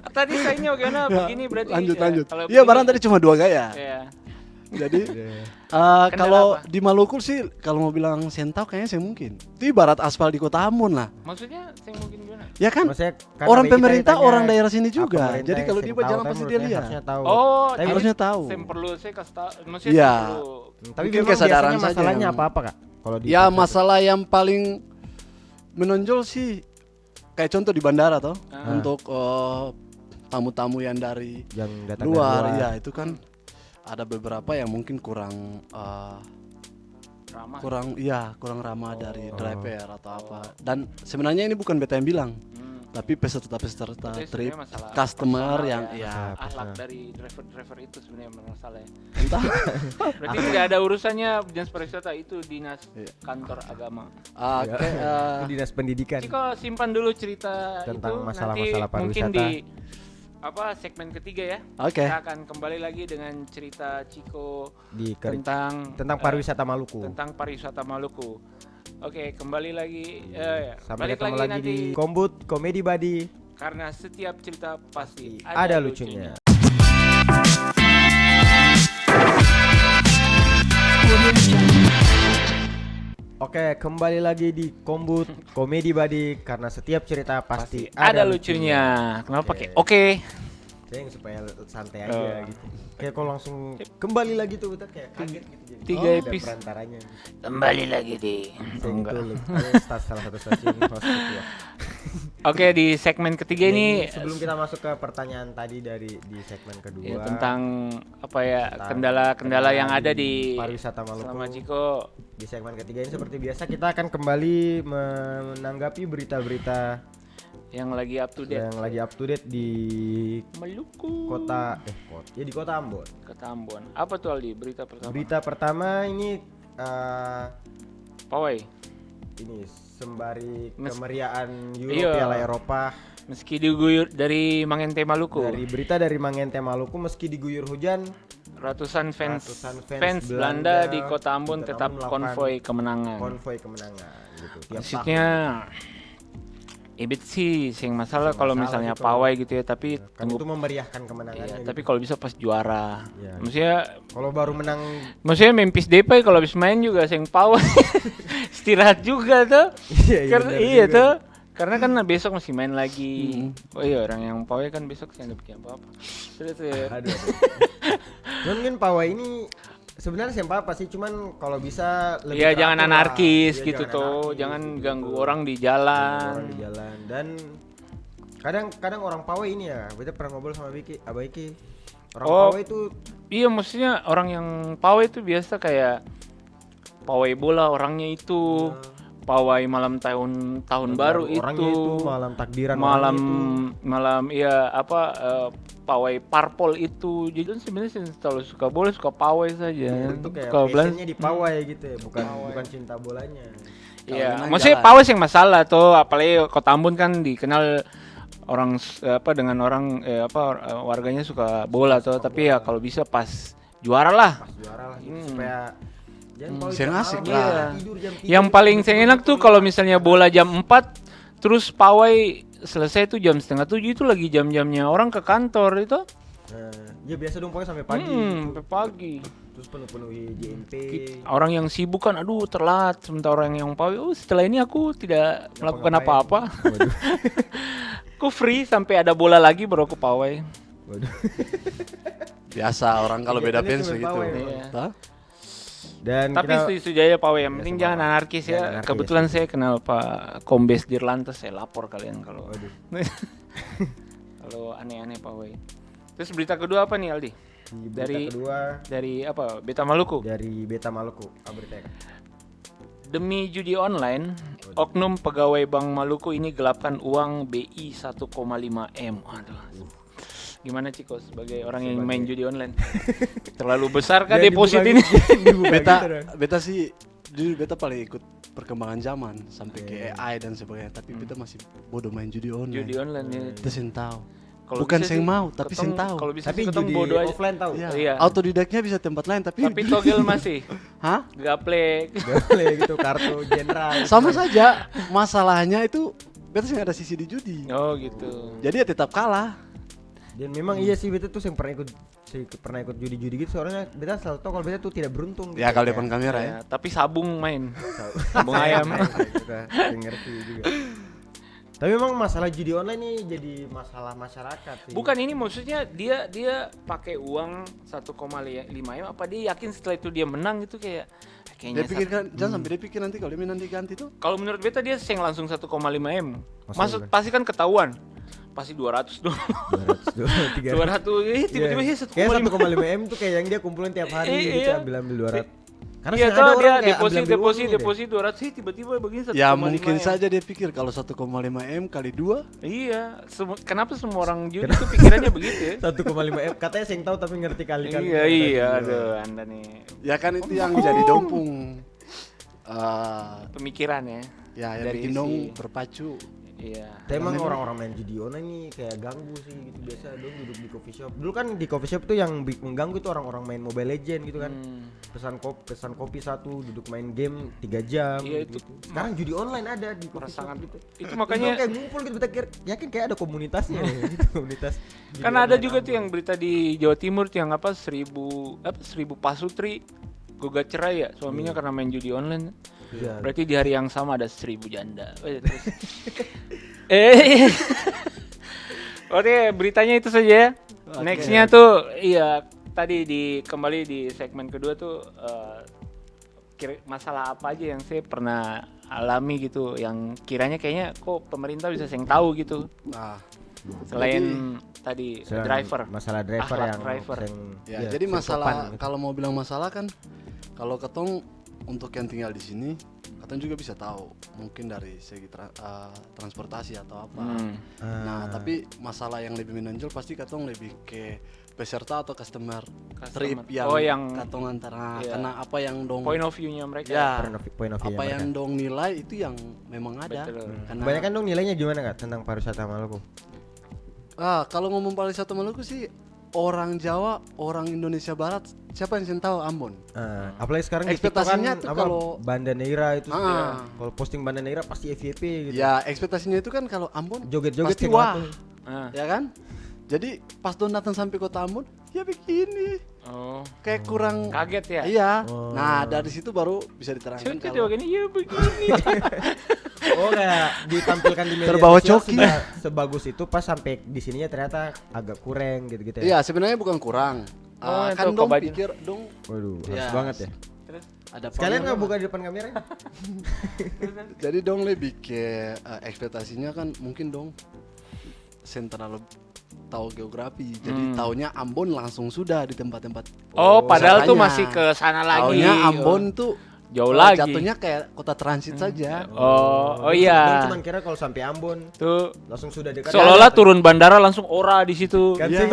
Tadi sayangnya bagaimana? Begini berarti.
lanjut.
Kalau
Iya,
begini-
barang tadi cuma 2 gaya.
Iya.
Jadi
Kendala
kalau
apa?
di Maluku sih kalau mau bilang sentau kayaknya saya mungkin. Itu ibarat aspal di Kota Ambon lah.
Maksudnya saya mungkin gimana?
Ya kan?
Maksudnya karena
Orang
kita
pemerintah
ditanya,
orang daerah sini
apa
juga.
pemerintah
Jadi
yang
kalau
sering
dia
tahu,
berjalan
tapi
pasti dia
menurutnya
lihat.
harusnya tahu.
Oh,
Tapi-
Harusnya tahu.
Saya perlu saya kasih tahu. Maksudnya
Iya.
saya perlu.
Tapi
Mungkin
memang
kesadaran
biasanya
saja
masalahnya
yang-
apa-apa Kak? Kalau di
Ya masalah yang paling menonjol sih kayak contoh di bandara toh untuk tamu-tamu yang dari
yang datang
luar,
dari
ya itu kan ada beberapa yang mungkin kurang
Ramah.
kurang ramah dari driver atau apa. Dan sebenarnya ini bukan beta yang bilang, tapi peserta-peserta
Berarti
trip,
sebenarnya masalah
customer
personal
yang
ya.
ya
Akhlak dari driver itu sebenarnya masalah ya.
entah
Berarti tidak ada urusannya dinas pariwisata, itu dinas
Iya.
kantor agama.
Itu dinas pendidikan.
Ciko simpan dulu cerita
Tentang
itu,
masalah-masalah
nanti mungkin
pariwisata.
di segmen ketiga ya.
Oke.
Kita akan kembali lagi dengan cerita Ciko
tentang
tentang
pariwisata Maluku.
tentang pariwisata Maluku. Oke, kembali lagi
Sampai
balik
ketemu
lagi
lagi
nanti
di Kombut Komedi Badi.
karena setiap cerita pasti
Ada lucunya. Oke, kembali lagi di Kombut Komedi Buddy, karena setiap cerita pasti
Ada lucunya. Kenapa pakai oke?
Yang supaya santai aja gitu. Kayak kalau langsung kembali lagi tuh kita kayak kaget gitu jadi.
Tiga
ada
episode.
perantaranya.
Kembali lagi di.
Enggak. Salah satu stasiun host ya.
Oke, di segmen ketiga ini
sebelum kita masuk ke pertanyaan tadi di segmen kedua
ya, tentang apa ya,
tentang
kendala-kendala yang ada di
pariwisata Maluku.
selama Ciko.
Di segmen ketiga ini seperti biasa kita akan kembali menanggapi berita-berita
Yang lagi up to date.
yang lagi up to date di
Maluku.
di kota Ambon.
Kota Ambon. Apa tuh Aldi berita pertama?
Berita pertama ini
Pawai.
ini sembari
Mes-
kemeriahan Euro
Iya.
Piala Eropa.
Meski diguyur dari Mangente Maluku.
Dari berita dari Mangente Maluku, meski diguyur hujan,
Ratusan fans
fans
Belanda
Belanda
di Kota Ambon
di Kota
tetap
Ambon
konvoy kemenangan.
konvoy kemenangan gitu. Tiap
Maksudnya Ibit sih sing masalah
Sing
kalau
masalah
misalnya
gitu.
pawai gitu ya, tapi
tahun. Kan itu memeriahkan kemenangannya.
iya,
gitu.
tapi kalau bisa pas juara.
Iya.
Maksudnya
Baru menang
Memphis Depay kalau habis main juga sing pawai istirahat juga tuh.
benar
Iya
juga.
tuh. Karena kan besok masih main lagi. Oh iya, orang yang pawai kan besok sih nggak bikin apa-apa. Terus ya.
Aduh. Cuman pawai ini sebenarnya siapa apa sih, cuman kalau bisa lebih
Iya, jangan
teratur lah.
anarkis
Iya,
gitu tuh.
anarkis
Jangan
gitu.
ganggu orang di
Ganggu
jalan.
orang di jalan. Dan kadang orang pawai ini ya, kita pernah ngobrol sama Abah Iki. Orang
Oh.
pawai itu
Iya, maksudnya orang yang pawai itu biasa kayak pawai bola orangnya itu. Pawai malam tahun baru
orangnya itu malam takbiran
malam
orangnya
iya apa pawai parpol itu. Jadi kan sebenarnya sih kalau suka bola suka pawai saja.
itu kayak
Kalau belas-
passionnya di pawai gitu ya, bukan cinta bolanya.
iya,
menang
maksudnya
jalan.
pawai yang masalah tuh, apalagi Kota Ambon kan dikenal orang dengan orang warganya suka bola tuh, tapi ya kalau bisa pas juara lah.
Pas juara lah gitu, supaya jangan pawai
Yang
jam
asik
malam,
lah.
jam tidur, jam 3,
Yang paling saya enak tuh kalau misalnya bola jam 4 terus pawai selesai tuh jam 6:30 itu lagi jam-jamnya orang ke kantor itu.
ya biasa dong pawai sampai pagi
Sampai pagi.
terus penuhi JMP.
Orang yang sibuk kan aduh telat, sementara orang yang pawai setelah ini aku tidak melakukan apa-apa.
Waduh.
Aku free sampai ada bola lagi baru aku pawai.
Waduh.
Biasa orang kalau beda
Kegiatannya
pensiun
cuma
gitu.
pawai,
Iya.
Tah?
Dan
Tapi
kita
setuju aja pawai, yang penting
sama
jangan anarkis
jangan
ya.
anarkis.
Kebetulan saya kenal Pak Kombes Dirlantas, saya lapor kalian kalau
Waduh.
kalau aneh-aneh pawai. Terus berita kedua apa nih Aldi?
Di berita
Dari-
kedua
Dari apa? Beta Maluku.
dari Beta Maluku. Berita
Demi judi online, oknum pegawai Bank Maluku ini gelapkan uang BI 1,5 M. Aduh. Gimana Ciko sebagai orang yang main judi online? Terlalu besar kah deposit ini?
Beta sih jujur beta paling ikut perkembangan zaman sampai ke AI dan sebagainya, tapi beta masih bodoh main judi online.
Judi online ya.
Beta sen tahu.
Kalau
Bukan
bisa
sing
sih
mau, tapi
ketong-
sing tahu.
Kalau bisa
Tapi
sih ketong
judi
bodoh aja.
offline tahu.
Iya.
Iya.
Autodidaknya bisa tempat lain, tapi
Tapi togel masih
hah?
gaple.
Gak boleh gitu, kartu general.
Sama saja. Masalahnya itu beta sih ada sisi di judi.
Oh gitu.
Jadi ya tetap kalah.
Dan memang iya sih Beta tuh yang pernah ikut judi-judi gitu, soalnya Beta selalu tahu kalau Beta tuh tidak beruntung gitu.
Ya kalau depan kamera ya.
Ya, tapi sabung main. Sabung ayam.
Kita ngerti juga. Tapi memang masalah judi online ini jadi masalah masyarakat sih.
Bukan, ini maksudnya dia pakai uang 1,5 M, apa dia yakin setelah itu dia menang itu
Dia
kayaknya
pikir kan, jangan sampai dia pikir nanti kalau dia nanti ganti tuh.
kalau menurut beta dia seng langsung 1,5 M.
Masa
Masuk
iya?
pasti kan ketahuan. Pasti 200 dulu.
200, 300.
200 tiba-tiba
Iya.
sih
Kayak
1,5.
1,5 M tuh kayak yang dia kumpulin tiap hari gitu,
Iya.
ambil 200. Karena
Iya
sering
tuh
ada
dia
orang kayak
deposit
ambil
200 tiba-tiba begini 1,5
Ya mungkin
M.
saja dia pikir kalau 1,5 M kali 2
Iya, kenapa semua orang judi itu pikirannya begitu ya?
1,5 M. Katanya sing tahu tapi ngerti kali-kali.
Iya, aduh, Anda nih
ya kan itu yang jadi dompung.
pemikiran ya.
Ya yang
Dari
bikin dong
isi-
berpacu.
Iya.
Tapi emang orang-orang main judi online nih kayak ganggu sih gitu, biasa dong duduk di coffee shop. Dulu kan di coffee shop tuh yang mengganggu tuh orang-orang main Mobile Legend gitu kan. Pesan kopi satu, duduk main game 3 jam
Iya,
gitu.
itu
Sekarang judi online ada di coffee shop
Merasakan
gitu.
itu makanya
kayak ngumpul gitu, kita yakin kayak ada komunitasnya ya, gitu, komunitas. judi
kan ada
online
juga tuh
Ambon.
yang berita di Jawa Timur tuh yang 1000 pasutri gugat cerai ya suaminya karena main judi online.
Iya.
Berarti di hari yang sama ada 1000 janda. Terus. Oke, beritanya itu saja ya.
Oke.
Nextnya tuh iya tadi kembali di segmen kedua tuh masalah apa aja yang saya pernah alami gitu yang kiranya kayaknya kok pemerintah bisa seng tahu gitu.
Nah,
Selain tadi
Selain
driver.
masalah driver
Akhlak
yang
driver.
ya,
iya,
jadi
sing
masalah
sopan gitu.
kalau mau bilang masalah kan, kalau ketong untuk yang tinggal di sini, ketong juga bisa tahu mungkin dari segi transportasi atau apa. Nah, tapi masalah yang lebih menonjol pasti ketong lebih ke peserta atau customer trip yang ketong antara
Iya.
karena apa yang dong
Point of view-nya mereka.
ya
point of view
apa yang dong nilai itu yang memang ada.
Betul.
Karena
Kebanyakan dong nilainya gimana Kak tentang pariwisata Maluku?
kalau ngomong pariwisata Maluku sih orang Jawa, orang Indonesia Barat, siapa yang tahu Ambon?
Apalagi sekarang di TikTok
Ekspektasinya
kan
tuh
apa,
kalau-
Banda Neira itu
Ah.
kalau posting Banda Neira pasti FYP gitu.
Ya ekspektasinya itu kan kalau Ambon
Joget-joget
pasti
kayak
wah,
gitu.
ya kan? Jadi pas don datang sampai kota Ambon, ya begini,
Oh.
kayak kurang
Kaget ya?
Iya.
Oh.
Nah dari situ baru bisa diterangkan
Contoh
kalau
begini, ya begini.
Oh kayak ditampilkan di media
Terbawa
sosial
coki.
sudah sebagus itu pas sampai di sininya ternyata agak kurang gitu-gitu ya.
Iya sebenarnya bukan kurang.
Oh,
Kan
itu
dong
kebaju.
pikir dong
Waduh,
Ya.
harus banget ya.
Terus
ada
Sekalian
problem
nggak
apa?
buka di depan kamera?
Jadi dong lebih ke ekspektasinya kan mungkin dong terlalu tahu geografi. Jadi taunya Ambon langsung sudah di tempat-tempat.
Oh, padahal tuh
wisatanya.
masih ke sana lagi.
Taunya Ambon tuh
Jauh lagi.
Jatuhnya kayak kota transit saja.
Oh
Dan
iya.
cuman kira kalau sampai Ambon
Tuh
langsung sudah dekat.
seolah-olah turun bandara langsung ora di situ.
Kan
Iya.
sih.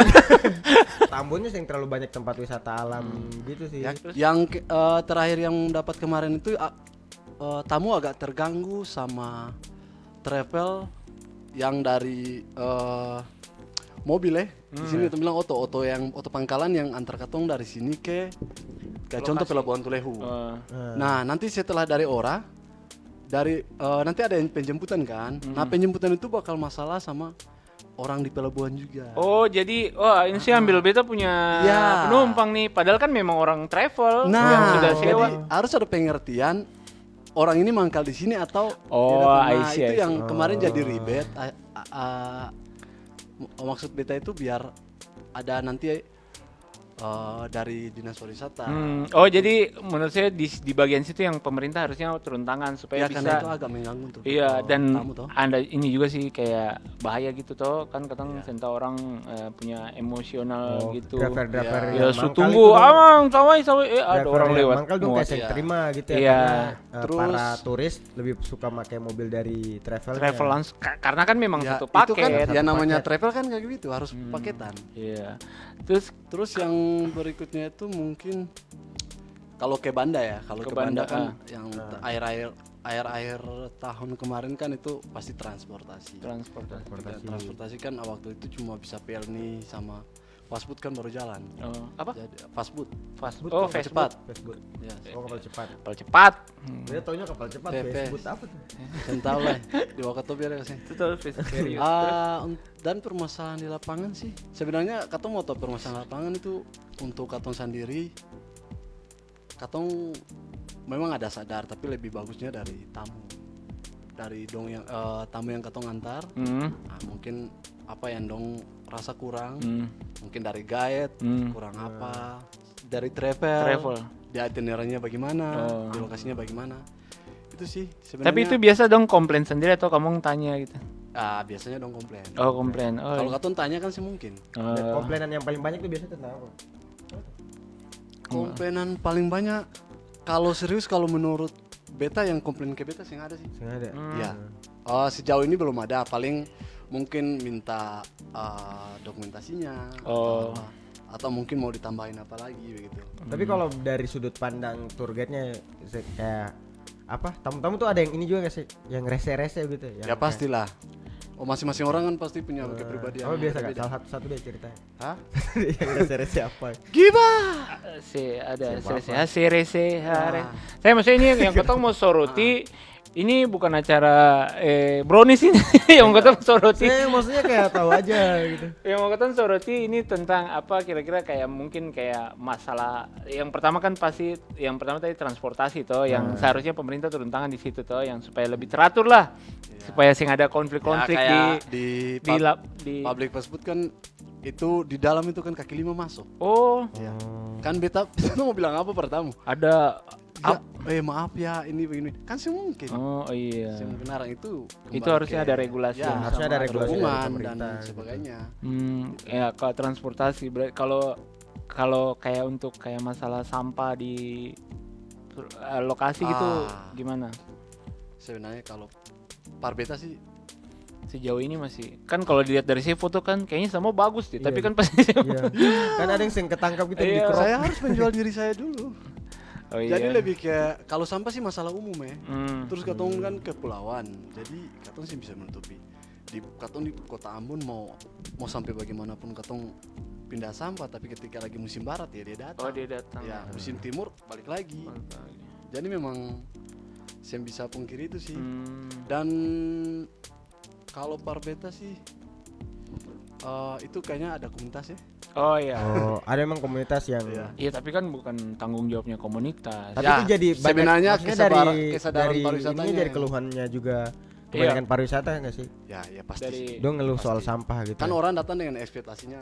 Ambonnya yang terlalu banyak tempat wisata alam gitu sih.
Ya, yang terakhir yang dapat kemarin itu tamu agak terganggu sama travel yang dari mobil Di sini kita bilang oto pangkalan yang antar katong dari sini ke contoh Pelabuhan Tulehu. Nah, nanti setelah dari Ora nanti ada yang penjemputan kan. Nah, penjemputan itu bakal masalah sama orang di pelabuhan juga.
Oh jadi, wah ini sih ambil beta punya
Ya.
penumpang nih. Padahal kan memang orang travel yang
Nah,
sudah sewa.
jadi harus ada pengertian orang ini mangkal di sini atau
Oh,
tidak. Nah,
I see,
itu
I see.
yang kemarin jadi ribet. Maksud beta itu biar ada nanti dari dinas pariwisata.
Oh jadi menurut saya di bagian situ yang pemerintah harusnya turun tangan supaya
Ya karena itu
bisa.
agak mengganggu tuh.
Iya dan
tamu toh.
anda ini juga sih kayak bahaya gitu toh kan kadang senta orang punya emosional gitu.
Driver-driver
Ya.
Ya
yang
su
mangkal
tunggu,
itu dong.
amang sawai ada
Driver
orang
yang
lewat.
mangkal dong
Muat.
kayak yang terima gitu ya.
Iya.
Karena
Terus-
para turis lebih suka pakai mobil dari travel.
Travel langsung karena kan memang
Ya,
satu
itu kan
paket.
ya namanya
paket.
travel kan kayak gitu harus paketan.
Iya. Terus
Terus yang berikutnya itu mungkin kalau ke Banda ya, kalau
Ke
ke Banda
Banda,
kan yang air tahun kemarin kan itu pasti transportasi. Transportasi kan waktu itu cuma bisa pelni sama fastfood kan baru jalan.
apa?
Jadi fastfood.
Fastfood.
Kapal
Oh, fast
cepat.
Facebook.
Ya.
Oh kapal cepat.
Kapal cepat.
Dia taunya kapal cepat.
PP.
Facebook apa tuh?
Dan tahu lah di Wakatobi ada kasih.
Itu tuh serius.
Dan permasalahan di lapangan sih sebenarnya katong mau tahu permasalahan lapangan itu untuk katong sendiri katong memang ada sadar tapi lebih bagusnya dari dong yang tamu yang katong antar. Nah, mungkin apa yang dong rasa kurang mungkin dari guide kurang apa dari travel. Di itinerary-nya bagaimana di lokasinya bagaimana itu sih sebenarnya.
Tapi itu biasa dong komplain sendiri atau kamu tanya gitu?
Biasanya dong komplain.
Oh komplain. Oh.
Kalau katong tanya kan sih mungkin.
Dan komplainan yang paling banyak tuh biasanya tentang apa?
Komplainan paling banyak kalau serius kalau menurut beta yang komplain ke beta sih ada sih.
Sengaja.
Ya. Sejauh ini belum ada, paling mungkin minta dokumentasinya atau mungkin mau ditambahin apa lagi begitu.
Tapi kalau dari sudut pandang tour guide-nya kayak apa? Tamu-tamu tuh ada yang ini juga sih, yang rese-rese gitu ya.
Ya pastilah. Masing-masing orang kan pasti punya kepribadian.
Oh biasa
berbeda.
Kak, salah satu deh ceritanya.
Hah?
Yang rese-rese apa?
Ada serese. Saya maksudnya ini yang ketong mau soroti Ini bukan acara brownies ini yang mau ketemu soroti.
Maksudnya kayak tahu aja gitu.
Yang mau ketemu soroti ini tentang apa kira-kira kayak mungkin kayak masalah yang pertama kan pasti yang pertama tadi transportasi toh yang seharusnya pemerintah turun tangan di situ toh yang supaya lebih teratur lah. Supaya sing ada konflik-konflik di
public fast food kan itu di dalam itu kan kaki lima masuk.
Oh,
Kan beta mau bilang apa pertama?
ada
Maaf ya ini begini. Kan sih mungkin.
oh iya.
Sih mungkin orang itu
Harusnya ada regulasi
ya,
yang
harusnya ada
sama,
regulasi
ada
dari
hubungan dan
pemerintah, gitu.
sebagainya.
Ya kalau transportasi kalau kayak untuk kayak masalah sampah di lokasi gitu gimana?
Sebenarnya kalau Parbeta sih
Sejauh ini masih kan kalau dilihat dari sih foto kan kayaknya semua bagus deh, tapi
Iya.
kan pasti
Iya. Kan ada yang sing ketangkap gitu di
Iya.
crop.
saya harus menjual diri saya dulu.
oh iya.
Jadi lebih kayak kalau sampah sih masalah umum ya.
Hmm.
Terus katong kan kepulauan. Jadi katong sih bisa menutupi. Di katong di kota Ambon mau sampai bagaimanapun katong pindah sampah, tapi ketika lagi musim barat ya dia datang.
Oh dia datang.
Ya, musim timur balik lagi. Jadi memang saya bisa pungkiri itu sih. Dan kalau Parbeta sih itu kayaknya ada komunitas ya.
Oh iya.
Oh, ada emang komunitas yang
Iya.
Iya tapi kan bukan tanggung jawabnya komunitas.
tapi
Ya,
itu jadi banyak
sebenarnya
maksudnya
kesadaran
dari
pariwisatanya
ini dari
yang-
keluhannya juga kebanyakan pariwisata nggak sih?
Ya pasti.
Dari-
sih.
Dong ngeluh soal
Pasti.
sampah gitu.
Kan orang datang dengan ekspektasinya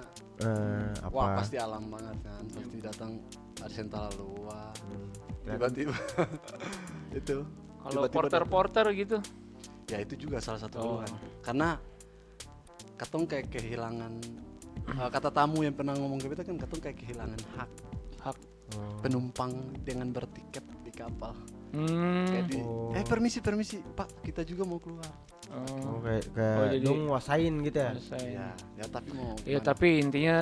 apa?
wah pasti alam banget kan. Pasti datang ada sentral luar. Tiba-tiba itu.
Kalau
Tiba-tiba
porter-porter gitu.
ya itu juga salah satu
Oh.
keluhan. Karena katong kayak kehilangan kata tamu yang pernah ngomong ke kita kan katong kayak kehilangan hak
Hak.
penumpang dengan bertiket di kapal.
Hmm.
Kayak di,
Oh.
permisi Pak, kita juga mau keluar.
Oh,
Oh.
kayak
jadi-
dong nguasain gitu ya.
Ya tapi mau
Iya
gimana?
tapi intinya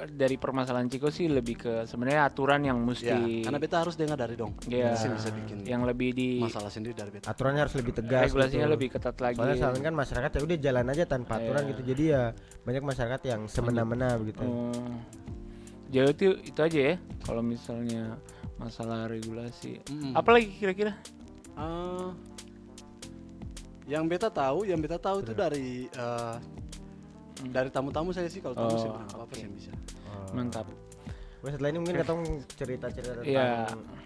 dari permasalahan Ciko sih lebih ke sebenarnya aturan yang
ya,
mesti
karena beta harus dengar dari dong.
Iya.
Saya bisa bikin
yang lebih di
masalah sendiri dari beta.
Aturannya harus lebih tegas.
regulasinya
gitu.
lebih ketat lagi.
Soalnya sekarang kan masyarakat ya udah jalan aja tanpa aturan
Iya.
gitu. Jadi ya banyak masyarakat yang semena-mena begitu.
Oh. Jadi itu aja ya kalau misalnya masalah regulasi. Apalagi kira-kira?
Yang beta tahu itu dari tamu-tamu saya sih kalau tamu
Oh,
saya bilang apa saya bisa.
Mantap.
Nah, setelah ini mungkin ketemu cerita-cerita tentang
Iya.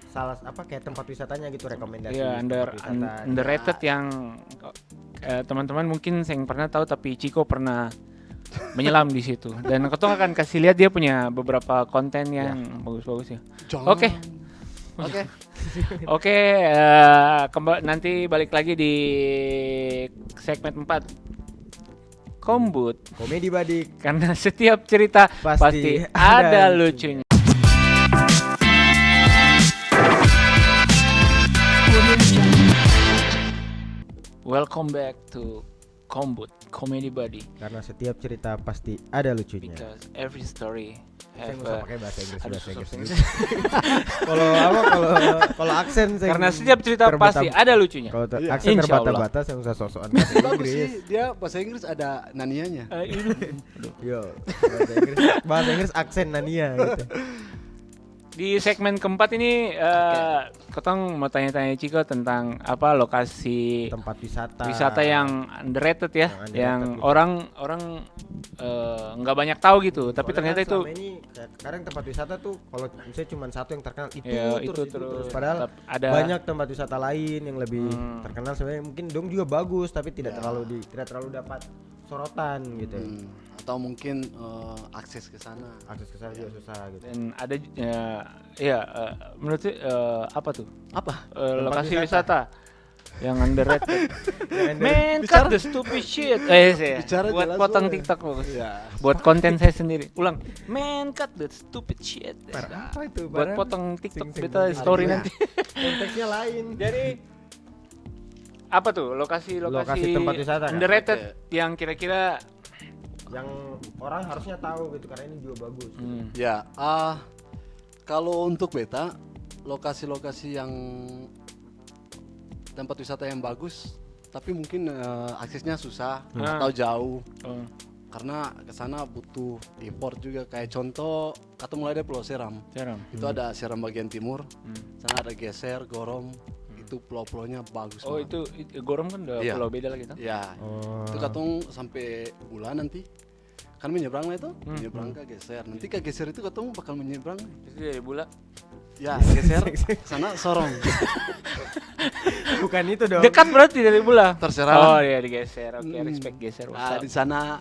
salah apa kayak tempat wisatanya gitu rekomendasi.
Iya,
tempat wisata.
underrated yang teman-teman mungkin yang pernah tahu tapi Ciko pernah menyelam di situ. Dan Ketong akan kasih lihat dia punya beberapa konten yang bagus-bagus ya.
Jangan.
Oke.
Oke.
Oke, nanti balik lagi di segmen 4 Kombut
Komedi Badik.
karena setiap cerita pasti ada lucunya. Welcome back to Kombut Comedy Buddy
Karena setiap cerita pasti ada lucunya.
because every story
Saya
have
nggak usah
a
pakai bahasa Inggris,
Aduh,
bahasa
susah
Inggris.
banget.
Kalau apa kalau aksen saya
karena setiap cerita pasti ada lucunya.
Kalau
Iya.
aksen
Insya Allah.
terbata-bata saya usah sok-sokan bahasa
Bagus
Inggris.
sih dia bahasa Inggris ada nanianya.
Yo, bahasa Inggris aksen Nania gitu.
Di segmen keempat ini Ketong mau tanya-tanya Ciko tentang apa lokasi
Tempat wisata.
wisata yang underrated ya,
Yang
yang
underrated,
orang nggak banyak tahu gitu, tapi
Soalnya
ternyata
kan
itu
selama ini sekarang tempat wisata tuh kalau misalnya cuma satu yang terkenal itu,
ya,
terus. Padahal
ada
banyak tempat wisata lain yang lebih terkenal sebenarnya mungkin dong juga bagus tapi tidak terlalu dapat sorotan gitu.
Atau mungkin akses ke sana.
Akses ke sana juga susah gitu.
dan ada menurut apa tuh
Apa?
lokasi wisata yang underrated.
Yang
Man,
Bicara-
cut the stupid shit.
Bicara
Buat
jelas
potong
boleh.
TikTok bagus.
Ya.
Buat konten saya sendiri. Ulang. Man, cut the stupid shit.
Apa itu?
Buat
Barang
potong TikTok
sing-sing
kita
penting.
story
Artinya.
nanti.
konteksnya lain.
Jadi apa tuh lokasi
Lokasi tempat wisata kan?
underrated
Oke.
yang kira-kira
Yang orang harusnya tahu gitu karena ini juga bagus. Gitu.
Ya, kalau untuk beta lokasi-lokasi yang tempat wisata yang bagus tapi mungkin aksesnya susah atau jauh
oh,
karena ke sana butuh import juga kayak contoh kata mulai dari Pulau Seram
jarang.
itu ada Seram bagian timur sana ada Geser Gorom itu pulau-pulaunya bagus
Oh
banget.
itu Gorom kan udah
Iya.
pulau beda lagi tuh.
Ya,
Oh.
itu katong sampai bulan nanti kan menyeberang lah itu, menyeberang ke geser. Nanti ke geser itu katong bakal menyeberang.
Itu dari Bula.
Ya, geser sana Sorong.
Bukan itu dong.
Dekat berarti dari Bula.
Terserah
Oh
lah.
iya digeser. Oke, respect geser.
Nah, di sana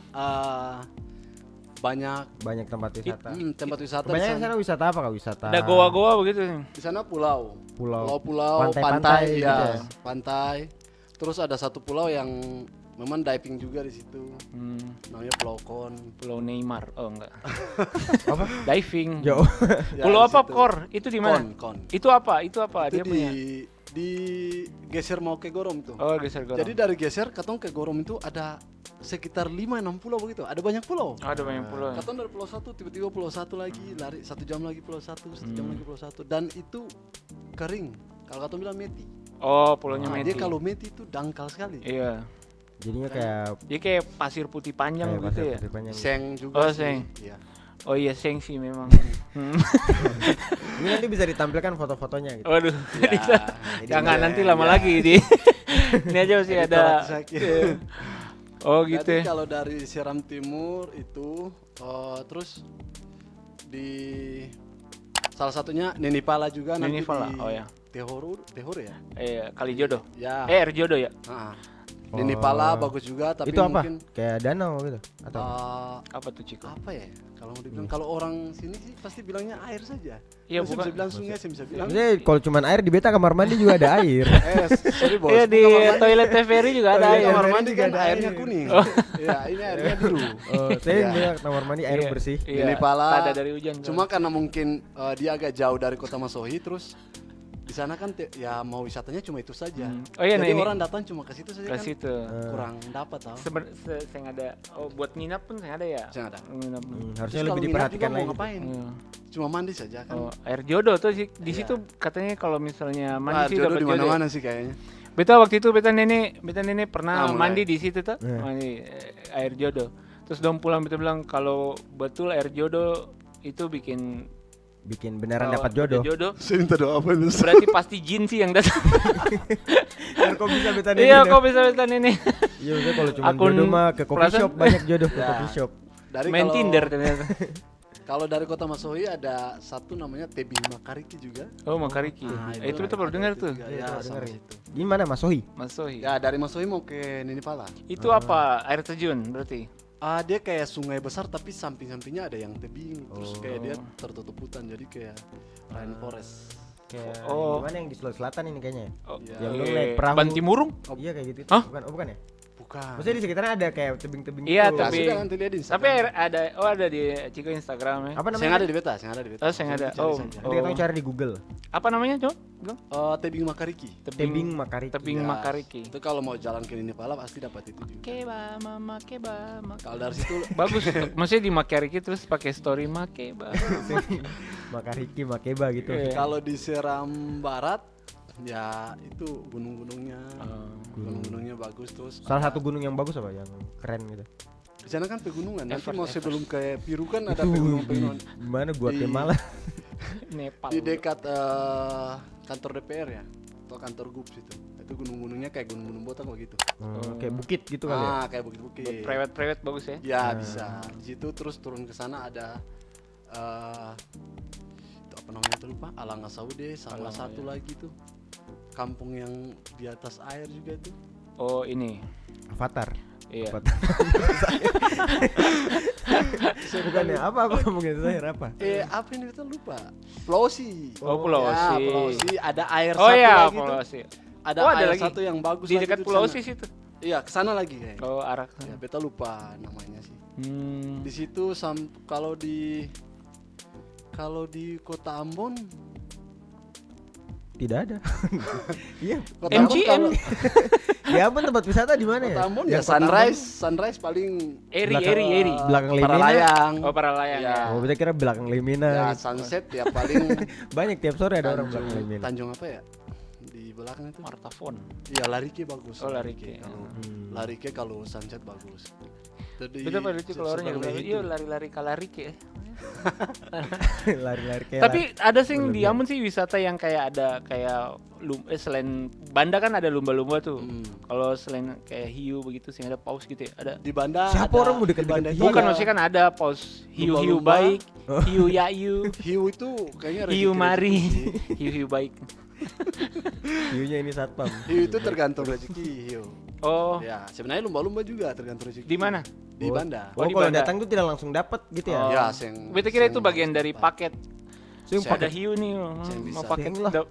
banyak
Banyak tempat wisata.
tempat wisata. Di
Kebanyakan
sana,
sana wisata apa kak? Wisata
Ada goa-goa begitu nih.
di sana pulau,
Pulau.
pulau-pulau,
Pantai-pantai
pantai,
gitu
ya,
ya?
pantai. Terus ada satu pulau yang memang diving juga di situ. Namanya Pulau Kon.
Pulau Neymar. Oh enggak.
Apa?
Diving.
Jauh.
Ya,
Pulau
di
apa
situ.
Kor? Itu di mana?
Kon.
Itu apa? Itu apa?
Itu
Dia punya.
di geser mau ke Gorom tuh.
Oh, geser Gorom.
Jadi dari geser katong ke Gorom itu ada sekitar 5-6 pulau begitu. Ada banyak pulau.
Ada banyak pulau.
Katong dari pulau satu tiba-tiba pulau satu lagi lari 1 jam lagi pulau satu, 1 jam lagi pulau satu dan itu kering. Kalau katong bilang meti.
Oh, pulaunya
Nah,
Meti.
dia kalau meti itu dangkal sekali.
Iya.
Jadinya kayak
Dia kayak pasir putih panjang
kayak
gitu
pasir
ya.
putih panjang.
Seng juga
Oh,
sih.
seng.
Iya.
Oh iya, seng sih memang.
Ini nanti bisa ditampilkan foto-fotonya gitu.
Waduh.
Ya,
Jangan
jadi-
nanti lama
ya.
lagi di. Ini aja masih
Editor
ada.
Akisaki.
Iya. Oh gitu
Jadi
ya.
kalau dari Seram Timur itu terus di salah satunya Nenipala juga nanti
Nenipala,
di
oh ya.
Tehoro ya.
Kali jodoh.
Ya.
Air jodoh ya.
Nenipala bagus juga tapi
Itu apa?
mungkin
Kayak danau gitu atau?
Apa tuh Ciko?
apa ya? Kalau mau dibilang kalau orang sini sih pasti bilangnya air saja.
Iya,
Saya
bukan.
bisa bilang sungai, saya bisa bilang.
Maksudnya kalau cuman air di beta kamar mandi juga ada air.
Sorry bos.
Iya di
Kamar mandi-
toilet TVRI juga ada
Di
air.
kamar mandi
juga
kan
ada
airnya
air.
kuning. Iya, ini airnya biru.
Oh, saya
Iya.
bilang kamar mandi air
Iya,
bersih.
Iya.
Nenipala.
Ada dari hujan.
Cuma karena mungkin dia agak jauh dari kota Masohi terus di sana kan ya mau wisatanya cuma itu saja.
Oh iya,
Jadi
nah ini
orang datang cuma ke situ saja
ke
kan
situ.
kurang dapat tau.
Saya ada. Oh buat nginap pun saya ada ya.
Saya ada.
Nginap.
Harusnya
Terus
lebih
kalau nginap
diperhatikan
juga mau
lagi.
ngapain?
Iya.
Cuma mandi saja kan.
Oh, air jodoh tuh di
Iya.
situ katanya kalau misalnya
Wah,
mandi sih
jodoh
dapat
di
jodoh.
mana-mana sih kayaknya.
Beta waktu itu beta nenek pernah
Mulai.
mandi di situ tuh,
Iya.
mandi air jodoh. Terus dong pulang beta bilang kalau betul air jodoh itu bikin
Bikin beneran
kalau
dapat jodoh.
Saya minta doa apa nih?
Berarti pasti jin sih yang datang.
Biar kok bisa beta
Iya, kok bisa beta nenek.
Iya, udah kalau cuma
Akun
jodoh mah ke coffee
perasaan-
shop banyak jodoh ke
Ya.
coffee shop.
Dari
Main
kalau-
Tinder ternyata.
Kalau dari kota Masohi ada satu namanya Tebing Makariki juga.
Oh, Makariki.
Nah,
Itu betul baru
ada
dengar
itu
tuh.
juga.
Iya,
Ya,
baru
sama
dengar.
situ.
Gimana Mas Sohi?
Mas Sohi.
Ya dari Masohi mau ke Nenipala.
Itu apa? Air terjun berarti.
Dia kayak sungai besar tapi samping-sampingnya ada yang tebing. Terus kayak dia tertutup hutan jadi kayak rainforest.
Kayak
Oh.
gimana yang di Sulawesi Selatan ini kayaknya ya?
Oh,
Iya.
Yang lu naik perahu.
Bantimurung?
Iya kayak gitu.
Hah?
Bukan, oh bukan ya?
Bukan.
Maksudnya di sekitarnya ada kayak tebing-tebing
Iya,
gitu.
Ya,
tapi-
sudah nanti lihat di Instagram.
Tapi ada di Ciko Instagram ya.
Apa
Saya
namanya?
ada di beta, saya ada di beta.
Oh, saya ada.
Cari
Oh.
saja.
Nanti kita cari di Google.
Apa namanya, Cok? Bilang?
Tebing Makariki.
Tebing Makariki.
Tebing
Ya,
Makariki.
Itu kalau mau jalan ke Nenipala pasti dapat itu juga.
Keba mama keba.
Kalau dari situ
Bagus. Maksudnya di Makariki terus pakai story makeba.
Makariki, Makeba gitu.
Iya.
kalau di Seram Barat ya itu gunung-gunungnya.
Oh.
Gunung-gunungnya bagus terus.
Salah satu gunung yang bagus apa yang keren gitu?
Di sana kan pegunungan. Nanti
Everest,
mau sebelum ke Piru kan ada
Itu
pegunungan-pegunungan.
di mana Guatemala?
Nepal.
Di dekat kantor DPR ya atau kantor GUPS itu gunung-gunungnya kayak gunung-gunung botak begitu.
Kayak bukit gitu kali ya.
Kayak bukit-bukit.
Buat private bagus ya.
Ya bisa. Di situ terus turun ke sana ada itu apa namanya tuh lupa, Alanga Saude sama
Alanga,
satu lagi tuh kampung yang di atas air juga tuh.
Oh, ini.
Avatar.
Iya.
Avatar. Bukannya apa mungkin saya apa?
Apa ini kita lupa? Flowsi.
Oh, Pulau
Ya,
Osi.
Flowsi. Ada air
Oh
satu
iya,
lagi
Pulau
tuh.
Osi.
Ada
Oh, ada
air
lagi.
satu yang bagus
Di
lagi
dekat
tuh
Pulau
sana.
Osi situ.
Iya, ke sana lagi kayak.
Oh, arah
Ya,
sana.
beta lupa namanya sih.
Hmm.
Di situ kalau di Kota Ambon
Tidak ada. Iya.
Kota Ambon
MGM.
kalau-
Ya ampun tempat wisata di mana ya?
Kota Ambon ya
Yang Kota
sunrise paling
Eri,
Belakang-
Eri.
belakang Limina.
Paralayang.
Oh, para layang.
Ya.
Ya.
Ambon. Oh, kita kira belakang
Ya
Limina. gitu.
sunset ya paling
Banyak tiap sore ada orang belakang Limina.
Tanjung apa ya? Di belakang itu.
Martafon.
Iya, Larike bagus.
Oh, Larike.
Kalau
Hmm.
Larike kalau sunset bagus. Jadi
Beda pada lucu kalau orang
seberang
yang bilang,
itu.
iya lari-lari kalarik ya.
Lari-lari kayak
Tapi ada sih di Ambon sih wisata yang kayak ada kayak selain Banda kan ada lumba-lumba tuh. Kalau selain kayak hiu begitu sih ada paus gitu ya. Ada.
Di Banda
Siapa
ada-
orang mau
di
deket-deket
Banda itu
hiu?
Bukan
ada-
maksudnya kan ada paus hiu-hiu
Lumba-lumba.
baik, hiu yayu,
hiu itu kayaknya
hiu
rezeki-rezeki
mari,
sih.
hiu-hiu baik.
hiunya ini satpam.
Hiu itu tergantung rezeki hiu.
Oh,
Ya, sebenarnya lumba-lumba juga tergantung rezeki.
di mana?
Di Banda.
Oh,
Oh,
di
kalau
Banda.
datang tuh tidak langsung dapat gitu ya.
Oh.
Ya, sing.
Beta kira itu
sing-
bagian dari paket.
Sing
Ada
pakai
hiu nih,
Yang
mau
bisa.
paket.
Sing lah.
da-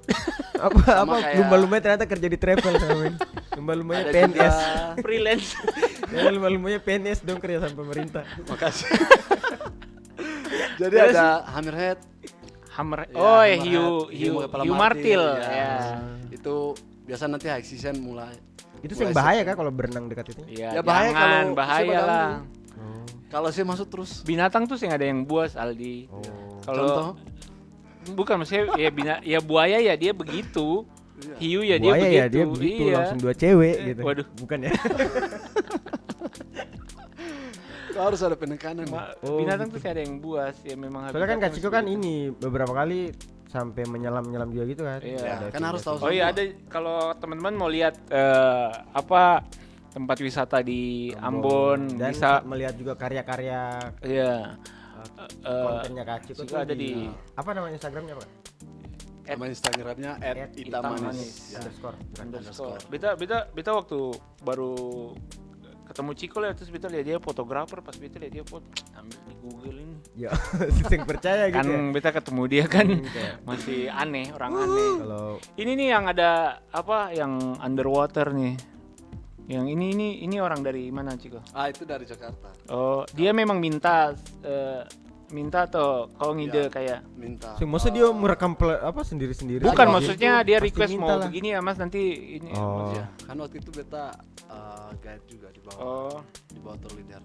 apa
Sama
apa
kayak-
lumba-lumbanya ternyata kerja di travel sama ini. Lumba-lumbanya
Ada
PNS.
juga-
freelance.
Ya, lumba-lumbanya PNS dong kerja sama pemerintah.
Makasih. Jadi
Terus?
ada hammerhead.
Hammer.
Ya,
Oh,
hammerhead,
hiu
kepala
hiu martil.
ya.
Ya.
Itu biasa nanti high season mulai.
Itu
mulai
sing bahaya
September.
kan kalau berenang dekat itu?
Ya,
Ya, bahaya
jangan,
kalau
bahaya
bisa
lah.
Kalau saya masuk terus.
Binatang tuh sih ada yang buas Aldi.
Oh.
Kalau
Contoh?
bukan maksudnya ya ya buaya ya dia begitu.
Iya.
Hiu ya dia
Buaya
begitu.
ya dia begitu
Iya.
langsung dua cewek gitu.
Waduh.
Bukan ya?
Itu harus ada penekanan.
Oh,
Binatang tuh sih ada yang buas ya memang.
Soalnya kan
habitatnya
Kak Ciko
mesti
kan
gitu.
ini beberapa kali sampai menyelam-nyelam juga gitu kan.
Iya.
Ada
Kan harus
video-
tahu
Oh iya
semua.
ada kalau teman-teman mau lihat apa tempat wisata di Ambon
dan
bisa
melihat juga karya-karya
ya
kontennya Kak Ciko
Ciko
tuh
ada di
apa namanya Instagramnya Pak?
Nama Instagramnya
@itamanis.
Ya.
Underscore bukan
underscore. Beta waktu baru ketemu Ciko lah terus beta lihat dia fotografer pas beta lihat dia foto ambil di Google ini.
Ya, sing percaya gitu
Kan
ya.
beta ketemu dia kan
Kayak,
masih aneh, orang aneh.
Kalau
Ini nih yang ada apa yang underwater nih. Yang ini orang dari mana Ciko?
Ah, itu dari Jakarta.
Oh, dia memang minta atau kau ngide
Iya.
kayak
Minta.
sing masa dia merekam apa sendiri-sendiri?
bukan
Gitu.
maksudnya dia
Pasti
request
minta
mau
lah.
begini ya Mas nanti ini
Oh.
Ya, kan waktu itu beta guide juga di bawah
Oh.
di bawah tour leader.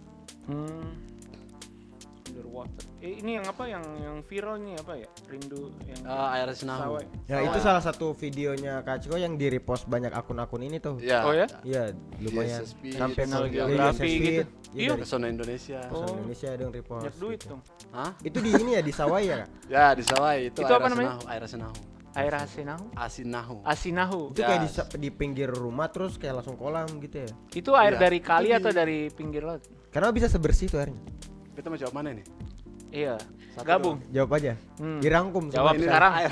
Underwater. Ini yang apa yang viral nih apa ya? Rindu yang
Air Senahu.
Sawai.
Ya itu salah satu videonya Kak Ciko yang di repost banyak akun-akun ini tuh.
Ya.
Oh ya?
Iya, lumayan.
YSSP,
Sampai
National
ke
Geography
YSSP,
gitu.
Iya,
Iya.
dari
Pesona Indonesia.
Oh.
Indonesia dong repost.
banyak duit
gitu.
dong.
Hah?
Itu di ini ya di Sawai ya, Kak?
Ya, di Sawai itu,
Itu apa namanya?
Air Senahu.
Air Asinahu.
Asinahu.
Asinahu.
Itu kayak
Yes.
di pinggir rumah terus kayak langsung kolam gitu ya.
Itu air
Iya.
dari kali
Itu
atau
di-
dari pinggir laut?
Karena bisa sebersih tuh airnya.
Kita mau jawab mana nih?
Iya.
Satu
Gabung.
Jawab aja. Dirangkum
Jawab
semua.
Ini
sekarang.
Air.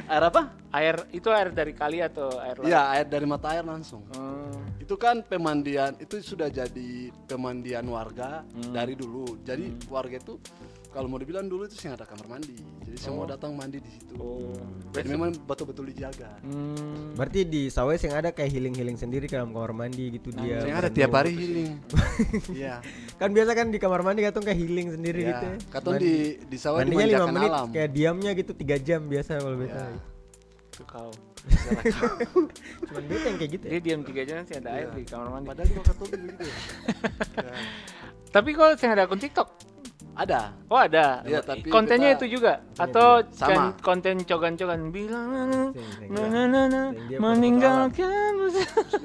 Air apa?
Air itu air dari kali atau air laut?
Iya, air dari mata air langsung.
Hmm.
Itu kan pemandian, itu sudah jadi pemandian warga dari dulu. Jadi warga itu kalau mau dibilang dulu itu sih ada kamar mandi. Jadi semua datang mandi di situ.
Oh.
Jadi memang betul-betul dijaga.
Berarti di Sawai yang ada kayak healing-healing sendiri ke dalam kamar mandi gitu dia.
Yang ada tiap hari healing. Iya.
Kan biasa kan di kamar mandi katong kayak healing sendiri
Iya.
gitu ya.
Katong di sawah
Mandinya 5
dimanjakan
menit
alam.
kayak diamnya gitu 3 jam biasa kalau beta.
Iya.
Itu kau.
Cuman beta yang kayak gitu ya.
Dia diam 3 jam sih ada air di kamar mandi.
Padahal juga katong begitu ya. Ya.
Tapi kok saya ada akun TikTok?
Ada.
Oh ada.
Iya, tapi
kontennya
kita-
itu juga atau
Sama.
konten cogan-cogan bilang
Sing,
na
dia
meninggalkan.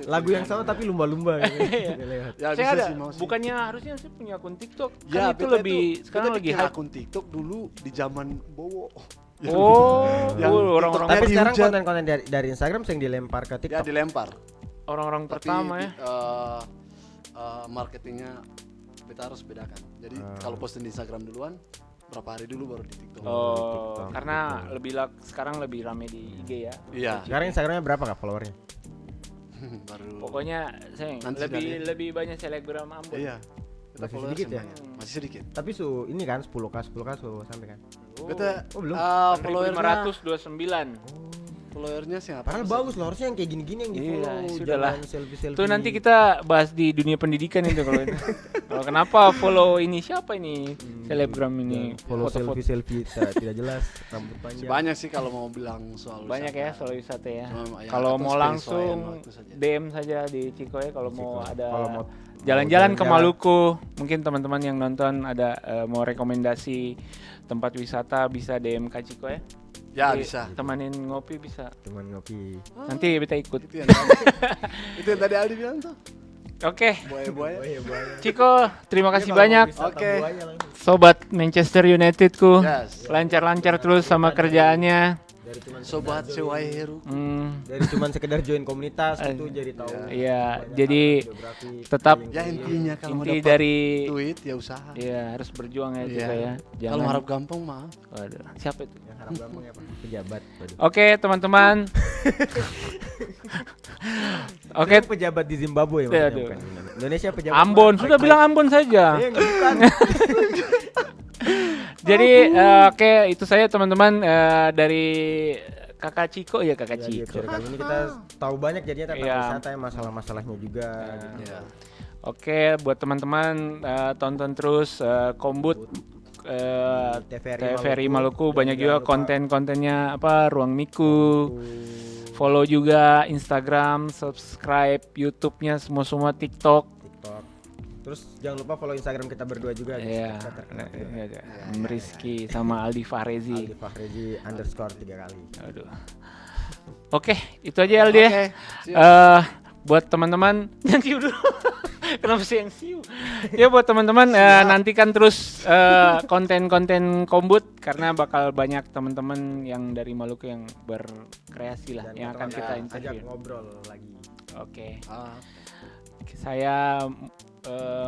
Lagu yang sama tapi lumba-lumba gitu. Lewat.
Ya
Saya
bisa
ada.
sih mau sih.
Bukannya harusnya saya punya akun TikTok.
Ya,
Kan itu
beta
lebih sekarang
beta
lagi
bikin
hype.
akun TikTok dulu di zaman Bowo.
Oh,
Yang
orang-orang
Tapi
Di
sekarang
hujan.
konten-konten dari Instagram sering dilempar ke
Ya
TikTok.
dilempar.
orang-orang
Tapi
pertama ya.
Marketingnya kita harus bedakan. Jadi kalau posting di Instagram duluan, berapa hari dulu baru di TikTok.
Oh,
TikTok,
karena sekarang lebih rame di IG ya.
Iya.
Sekarang Instagramnya berapa Kak followernya?
baru.
Pokoknya saya
Nanti
lebih banyak selebgram Ambon.
Iya. Kita
Masih
followers
sedikit ya?
semuanya. Masih sedikit.
Tapi ini kan 10k sampai kan.
Kita
Oh, belum.
followernya
529.
followernya siapa?
Padahal bagus loh, harusnya yang kayak gini-gini yang di
Iya,
follow.
sudahlah.
Jangan selfie-selfie.
Tuh nanti kita bahas di dunia pendidikan itu kalau itu. Kalau kenapa follow ini siapa ini selebgram ini
follow
foto-foto.
selfie tidak jelas, rambut panjang.
Banyak sih kalau mau bilang soal
Banyak ya
wisata.
soal wisata ya.
Ya,
Kalau
atau
mau
penyesuaian
langsung
waktu saja.
DM saja di Ciko ya kalau mau ada
Kalau mau
jalan-jalan ke
jalan-jalan.
Maluku. Mungkin teman-teman yang nonton ada mau rekomendasi tempat wisata bisa DM Kak Ciko ya.
Ya
Jadi,
bisa.
Temanin ngopi bisa.
Cuman ngopi.
Nanti kita ikut.
Itu yang tadi, itu yang tadi Aldi bilang tuh.
Oke,
Buaya-buaya.
Ciko, terima kasih banyak.
Oke.
Sobat Manchester Unitedku.
Yes.
Lancar-lancar terus sama kerjaannya.
Dari cuman
Sobat Sewai Heru.
dari cuman sekedar join komunitas gitu jadi tahu.
Iya,
banyak
jadi
hal, biografi,
tetap
Ya intinya kalau mau
inti
dapat
dari
duit ya usaha.
ya harus berjuang ya Ciko
Iya.
ya.
Kalau harap gampang mah.
Waduh, siapa itu?
yang harap gampang ya Pak, pejabat. Waduh.
Oke, teman-teman. Oke,
Itu pejabat di Zimbabwe ya maksudnya,
Aduh.
bukan Indonesia pejabat.
Ambon,
Mike,
sudah
Mike.
bilang Ambon saja.
Bukan.
Jadi oke, itu saya teman-teman dari Kakak Ciko ya, Kakak
Ya, di
Ciko.
episode kali ini kita tahu banyak jadinya tentang
Iya.
wisata ya, masalah-masalahnya juga. gitu.
Ya.
Oke, buat teman-teman tonton terus Kombut TVRI Maluku, banyak juga konten-kontennya Ruang Miku. Follow juga Instagram, subscribe YouTube-nya semua TikTok.
TikTok. Terus jangan lupa follow Instagram kita berdua juga.
Iya.
Kita terkenal juga.
Rizky sama Aldi Fahrezi.
Aldi Fahrezi _ 3 kali.
Aduh. Oke, itu aja Aldi ya.
Oke,
Buat teman-teman yang siu dulu. Kenapa sih yang siu? Ya buat teman-teman nantikan terus konten-konten Kombut karena bakal banyak teman-teman yang dari Maluku yang berkreasi lah
Dan
yang akan kita
ajak
interview.
ngobrol lagi.
Oke.
Ah,
Saya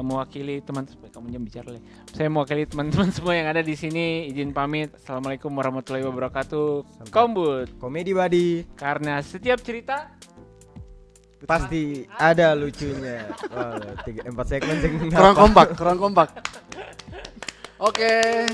mewakili teman kamu jangan bicara Le. Saya mewakili teman-teman semua yang ada di sini izin pamit. Assalamualaikum warahmatullahi wabarakatuh. Kombut.
Komedi Badi
Karena setiap cerita
pasti ada lucunya. Wah, 4 segmen
kurang kompak. Oke.